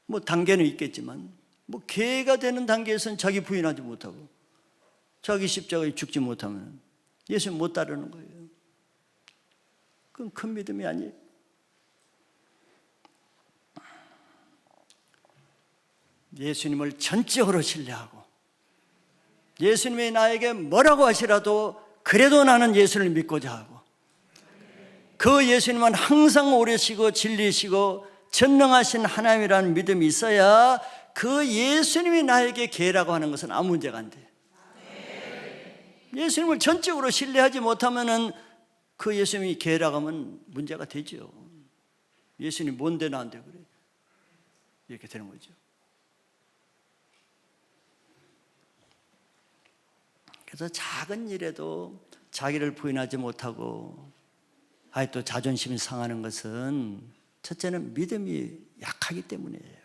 뭐 단계는 있겠지만, 뭐 개가 되는 단계에서는 자기 부인하지 못하고 자기 십자가에 죽지 못하면 예수 못 따르는 거예요. 그건 큰 믿음이 아니에요. 예수님을 전적으로 신뢰하고 예수님이 나에게 뭐라고 하시라도 그래도 나는 예수를 믿고자 하고, 그 예수님은 항상 오래시고 진리시고 전능하신 하나님이라는 믿음이 있어야 그 예수님이 나에게 개라고 하는 것은 아무 문제가 안 돼요. 예수님을 전적으로 신뢰하지 못하면 그 예수님이 개라고 하면 문제가 되죠. 예수님이 뭔데 나한테 그래? 이렇게 되는 거죠. 그래서 작은 일에도 자기를 부인하지 못하고 또 자존심이 상하는 것은 첫째는 믿음이 약하기 때문이에요.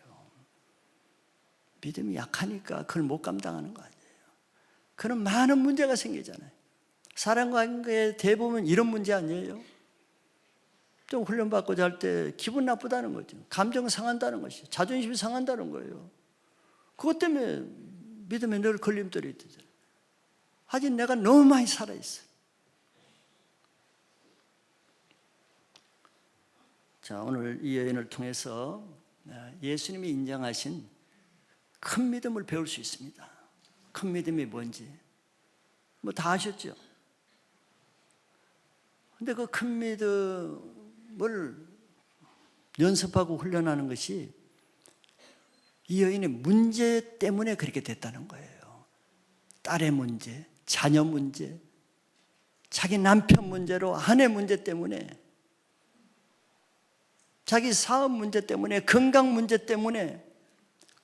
믿음이 약하니까 그걸 못 감당하는 거 아니에요. 그런 많은 문제가 생기잖아요. 사람관계에 대부분 이런 문제 아니에요? 좀 훈련받고자 할 때 기분 나쁘다는 거죠. 감정 상한다는 것이죠. 자존심이 상한다는 거예요. 그것 때문에 믿음에 늘 걸림돌이 있잖아요. 아직 내가 너무 많이 살아있어요. 자, 오늘 이 여인을 통해서 예수님이 인정하신 큰 믿음을 배울 수 있습니다. 큰 믿음이 뭔지 뭐 다 아셨죠? 근데 그 큰 믿음을 연습하고 훈련하는 것이 이 여인의 문제 때문에 그렇게 됐다는 거예요. 딸의 문제, 자녀 문제, 자기 남편 문제로 아내 문제 때문에, 자기 사업 문제 때문에, 건강 문제 때문에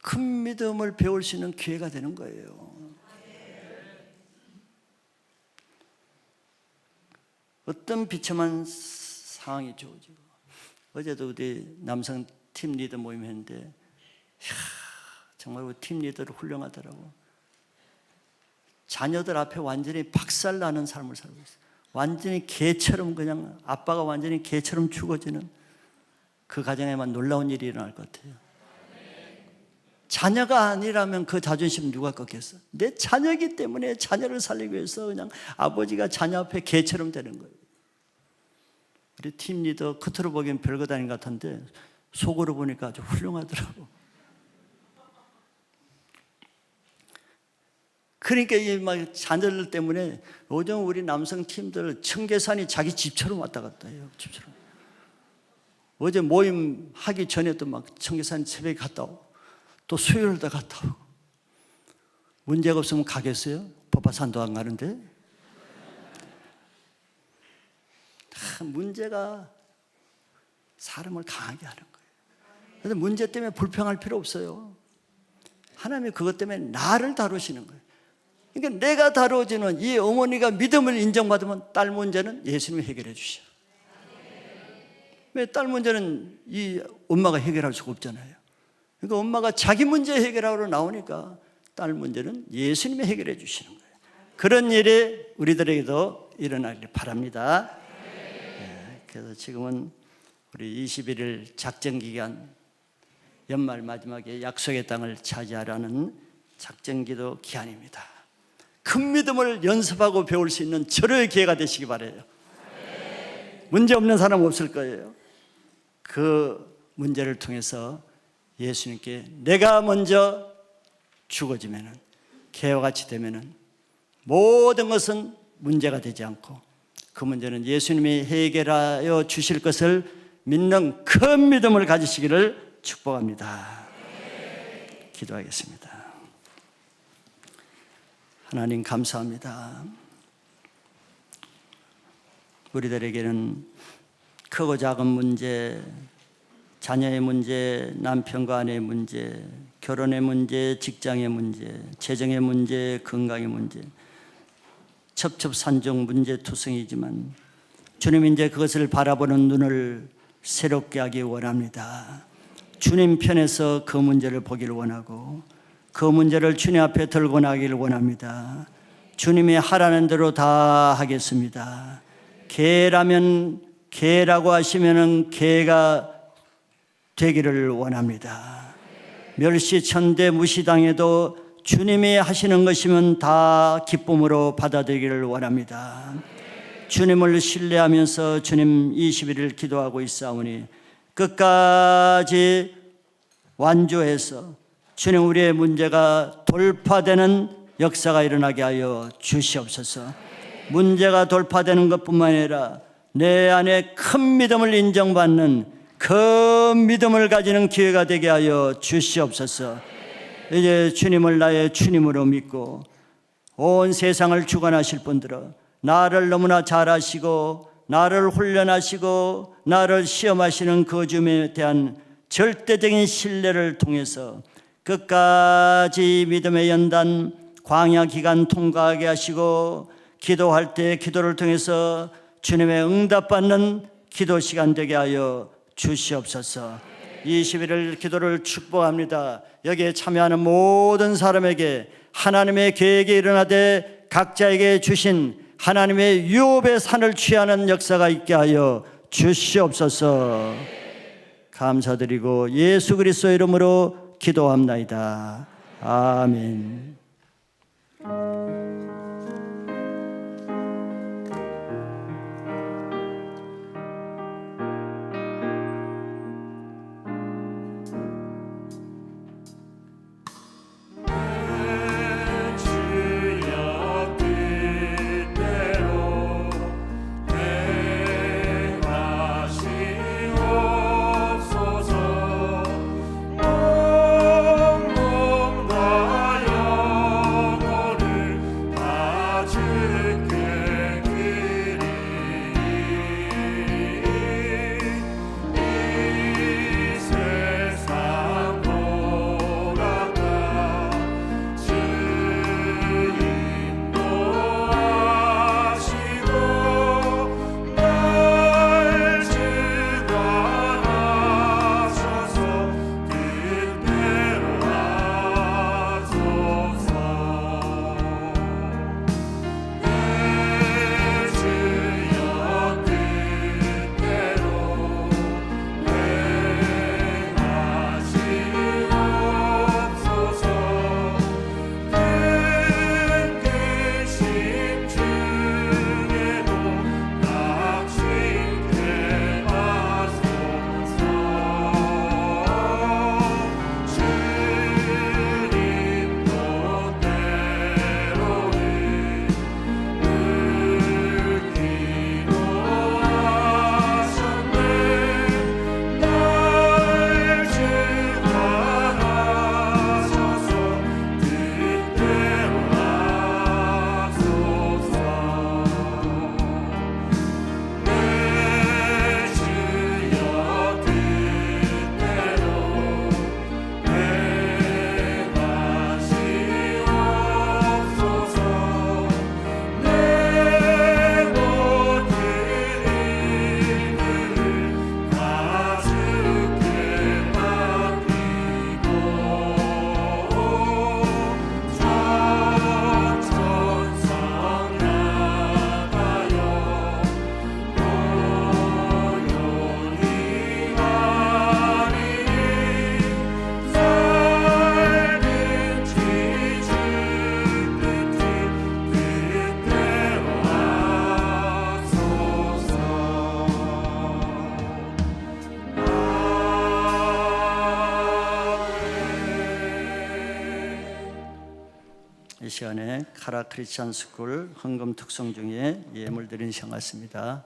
큰 믿음을 배울 수 있는 기회가 되는 거예요. 어떤 비참한 상황이 주어지고, 어제도 우리 남성 팀 리더 모임 했는데 정말 우리 팀 리더를 훌륭하더라고. 자녀들 앞에 완전히 박살나는 삶을 살고 있어요. 완전히 개처럼, 그냥 아빠가 완전히 개처럼 죽어지는 그 가정에만 놀라운 일이 일어날 것 같아요. 자녀가 아니라면 그 자존심 누가 꺾겠어? 내 자녀이기 때문에 자녀를 살리기 위해서 그냥 아버지가 자녀 앞에 개처럼 되는 거예요. 우리 팀 리더 겉으로 보기엔 별것 아닌 것 같은데 속으로 보니까 아주 훌륭하더라고. 그러니까 이 막 자녀들 때문에 요즘 우리 남성 팀들 청계산이 자기 집처럼 왔다 갔다 해요. 집처럼. 어제 모임 하기 전에도 막 청계산 새벽에 갔다 오고 또 수요일도 갔다 오고. 문제가 없으면 가겠어요? 법화산도 안 가는데. 문제가 사람을 강하게 하는 거예요. 그런데 문제 때문에 불평할 필요 없어요. 하나님이 그것 때문에 나를 다루시는 거예요. 그러니까 내가 다루어지는 이 어머니가 믿음을 인정받으면 딸 문제는 예수님이 해결해 주셔. 왜 딸 문제는 이 엄마가 해결할 수가 없잖아요. 그러니까 엄마가 자기 문제 해결하러 나오니까 딸 문제는 예수님이 해결해 주시는 거예요. 그런 일이 우리들에게도 일어나길 바랍니다. 네, 그래서 지금은 우리 21일 작정기간 연말 마지막에 약속의 땅을 차지하라는 작정기도 기한입니다. 큰 믿음을 연습하고 배울 수 있는 절호의 기회가 되시기 바라요. 문제 없는 사람 없을 거예요. 그 문제를 통해서 예수님께 내가 먼저 죽어지면은, 개와 같이 되면은 모든 것은 문제가 되지 않고 그 문제는 예수님이 해결하여 주실 것을 믿는 큰 믿음을 가지시기를 축복합니다. 기도하겠습니다. 하나님 감사합니다. 우리들에게는 크고 작은 문제, 자녀의 문제, 남편과 아내의 문제, 결혼의 문제, 직장의 문제, 재정의 문제, 건강의 문제, 첩첩산중 문제투성이지만 주님, 이제 그것을 바라보는 눈을 새롭게 하기 원합니다. 주님 편에서 그 문제를 보기를 원하고 그 문제를 주님 앞에 들고 나기를 원합니다. 주님이 하라는 대로 다 하겠습니다. 개라면 개라고 하시면은 개가 되기를 원합니다. 멸시천대 무시당해도 주님이 하시는 것이면 다 기쁨으로 받아들이기를 원합니다. 주님을 신뢰하면서 주님 21일 기도하고 있사오니 끝까지 완주해서 주님, 우리의 문제가 돌파되는 역사가 일어나게 하여 주시옵소서. 문제가 돌파되는 것뿐만 아니라 내 안에 큰 믿음을 인정받는 그 믿음을 가지는 기회가 되게 하여 주시옵소서. 이제 주님을 나의 주님으로 믿고 온 세상을 주관하실 분들은 나를 너무나 잘 아시고 나를 훈련하시고 나를 시험하시는 그 주님에 대한 절대적인 신뢰를 통해서 끝까지 믿음의 연단 광야 기간 통과하게 하시고 기도할 때 기도를 통해서 주님의 응답받는 기도 시간 되게 하여 주시옵소서. 21일 기도를 축복합니다. 여기에 참여하는 모든 사람에게 하나님의 계획이 일어나되 각자에게 주신 하나님의 유업의 산을 취하는 역사가 있게 하여 주시옵소서. 감사드리고 예수 그리스도의 이름으로 기도합나이다. 아멘. 이 시간에 카라 크리스찬 스쿨 헌금 특송 중에 예물 드리는 시간 같습니다.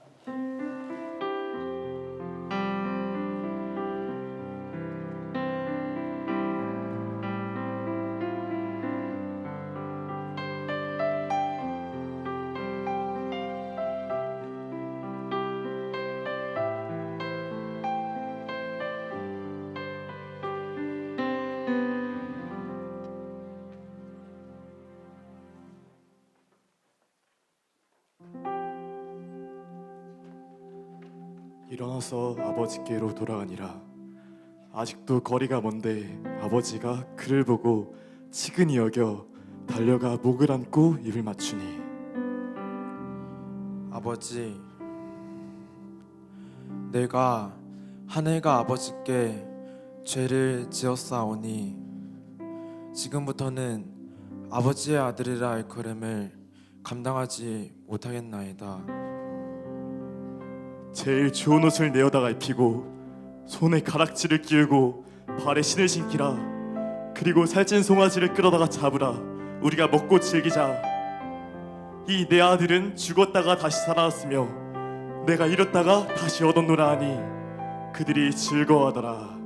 일어나서 아버지께로 돌아가니라. 아직도 거리가 먼데 아버지가 그를 보고 치근히 여겨 달려가 목을 안고 입을 맞추니, 아버지, 내가 하늘과 아버지께 죄를 지었사오니 지금부터는 아버지의 아들이라 일컬음을 감당하지 못하겠나이다. 제일 좋은 옷을 내어다가 입히고 손에 가락지를 끼우고 발에 신을 신기라. 그리고 살찐 송아지를 끌어다가 잡으라. 우리가 먹고 즐기자. 이 내 아들은 죽었다가 다시 살아났으며 내가 잃었다가 다시 얻었노라 하니 그들이 즐거워하더라.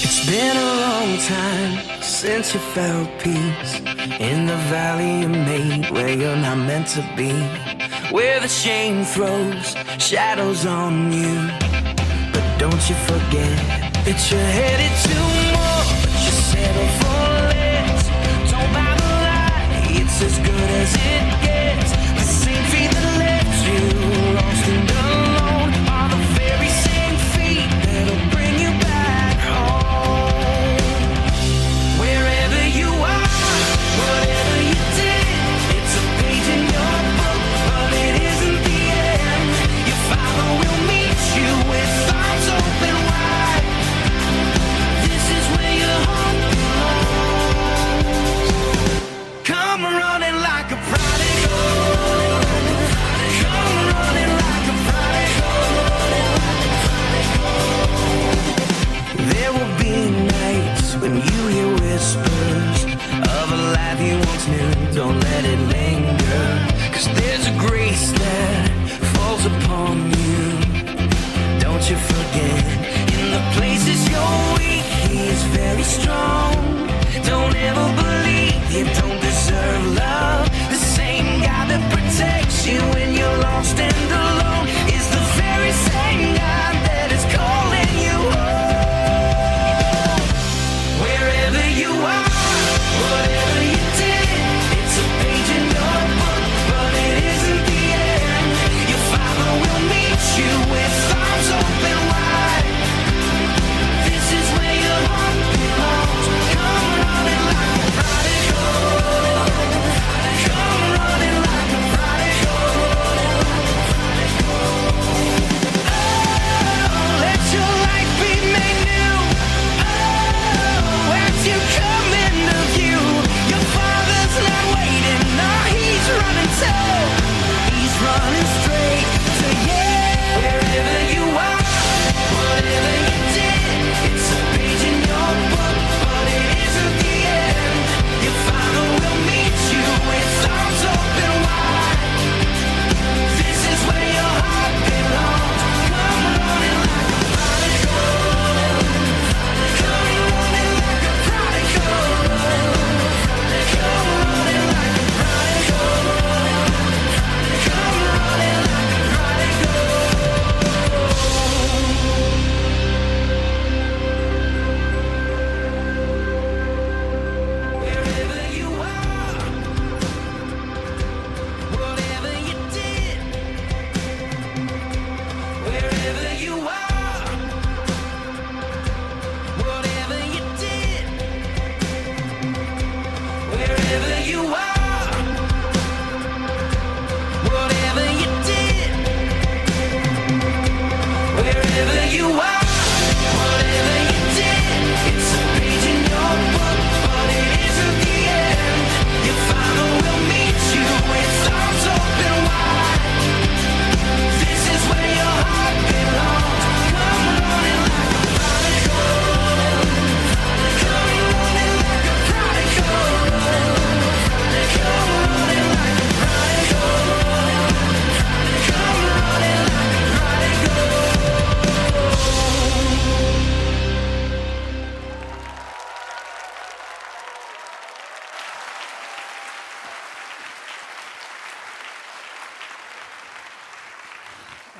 It's been a long time since you felt peace in the valley you made where you're not meant to be, where the shame throws shadows on you. But don't you forget that you're headed to more, but you settle for less. Don't buy the lie, it's as good as it gets. The same feet that left you lost and alone are the very same feet that'll bring you back home. Wherever you are, whatever you did, it's a page in your book, but it isn't the end. Your Father will meet you with arms open wide. This is where your home belongs. Come running like a prodigal.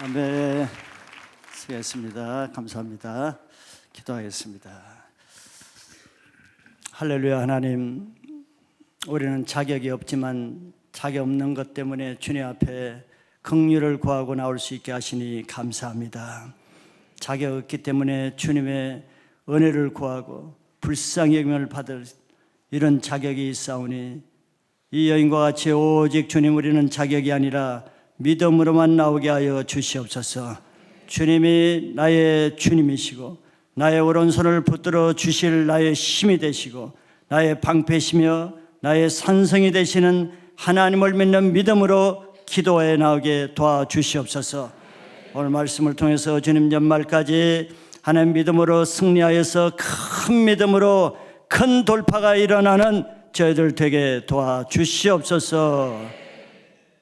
아멘. 수고했습니다. 감사합니다. 기도하겠습니다. 할렐루야. 하나님, 우리는 자격이 없지만 자격 없는 것 때문에 주님 앞에 긍휼을 구하고 나올 수 있게 하시니 감사합니다. 자격 없기 때문에 주님의 은혜를 구하고 불쌍히 여김을 받을 이런 자격이 있사오니 이 여인과 같이 오직 주님 우리는 자격이 아니라 믿음으로만 나오게 하여 주시옵소서. 주님이 나의 주님이시고 나의 오른손을 붙들어 주실 나의 힘이 되시고 나의 방패시며 나의 산성이 되시는 하나님을 믿는 믿음으로 기도해 나오게 도와주시옵소서. 오늘 말씀을 통해서 주님 연말까지 하나님 믿음으로 승리하여서 큰 믿음으로 큰 돌파가 일어나는 저희들 되게 도와주시옵소서.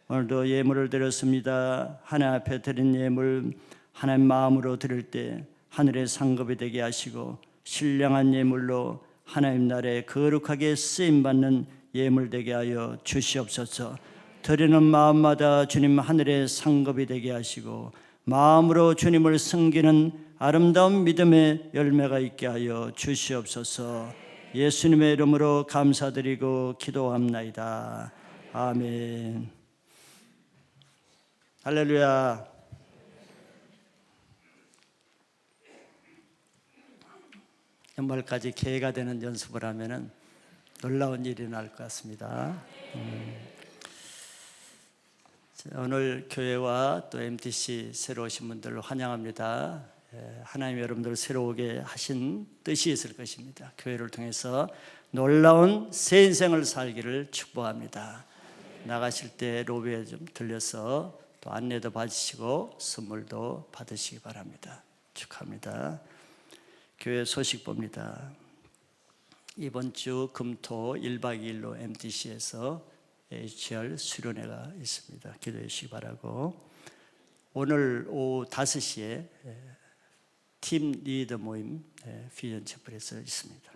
오늘도 예물을 드렸습니다. 하나님 앞에 드린 예물 하나님 마음으로 드릴 때 하늘의 상급이 되게 하시고 신령한 예물로 하나님 나라에 거룩하게 쓰임받는 예물 되게 하여 주시옵소서. 드리는 마음마다 주님 하늘의 상급이 되게 하시고 마음으로 주님을 섬기는 아름다운 믿음의 열매가 있게 하여 주시옵소서. 예수님의 이름으로 감사드리고 기도합나이다. 아멘. 할렐루야. 연말까지 기회가 되는 연습을 하면은 놀라운 일이 날 것 같습니다. 오늘 교회와 또 MTC 새로 오신 분들을 환영합니다. 하나님 여러분들 새로 오게 하신 뜻이 있을 것입니다. 교회를 통해서 놀라운 새 인생을 살기를 축복합니다. 나가실 때 로비에 좀 들려서 또 안내도 받으시고 선물도 받으시기 바랍니다. 축하합니다. 교회 소식 봅니다. 이번 주 금토 1박 2일로 MTC에서 HR 수련회가 있습니다. 기도해 주시기 바라고, 오늘 오후 5시에 팀 리더 모임 퓨전 채플에서 있습니다.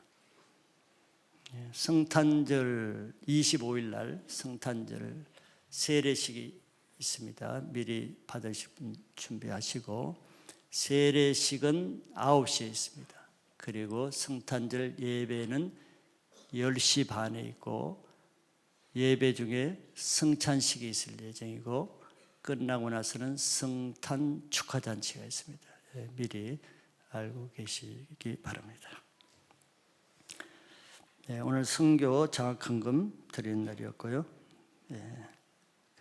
성탄절 25일 날 성탄절 세례식이 있습니다. 미리 받으실 분 준비하시고, 세례식은 9시에 있습니다. 그리고 성탄절 예배는 10시 반에 있고 예배 중에 성찬식이 있을 예정이고 끝나고 나서는 성탄 축하잔치가 있습니다. 미리 알고 계시기 바랍니다. 오늘 선교 장학헌금 드리는 날이었고요.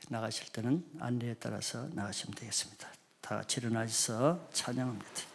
나가실 때는 안내에 따라서 나가시면 되겠습니다. 다 같이 일어나셔서 찬양합니다.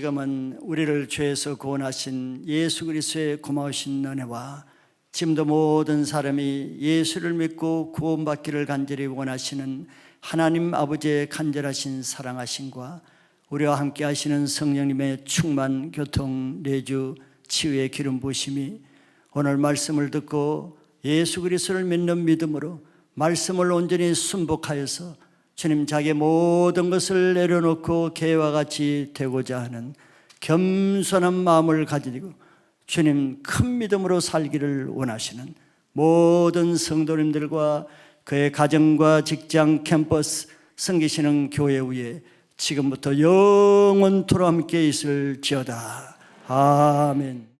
지금은 우리를 죄에서 구원하신 예수 그리스도의 고마우신 은혜와 지금도 모든 사람이 예수를 믿고 구원받기를 간절히 원하시는 하나님 아버지의 간절하신 사랑하심과 우리와 함께 하시는 성령님의 충만, 교통, 내주, 치유의 기름 부으심이 오늘 말씀을 듣고 예수 그리스도를 믿는 믿음으로 말씀을 온전히 순복하여서 주님 자기의 모든 것을 내려놓고 개와 같이 되고자 하는 겸손한 마음을 가지고 주님 큰 믿음으로 살기를 원하시는 모든 성도님들과 그의 가정과 직장, 캠퍼스, 섬기시는 교회 위에 지금부터 영원토록 함께 있을지어다. 아멘.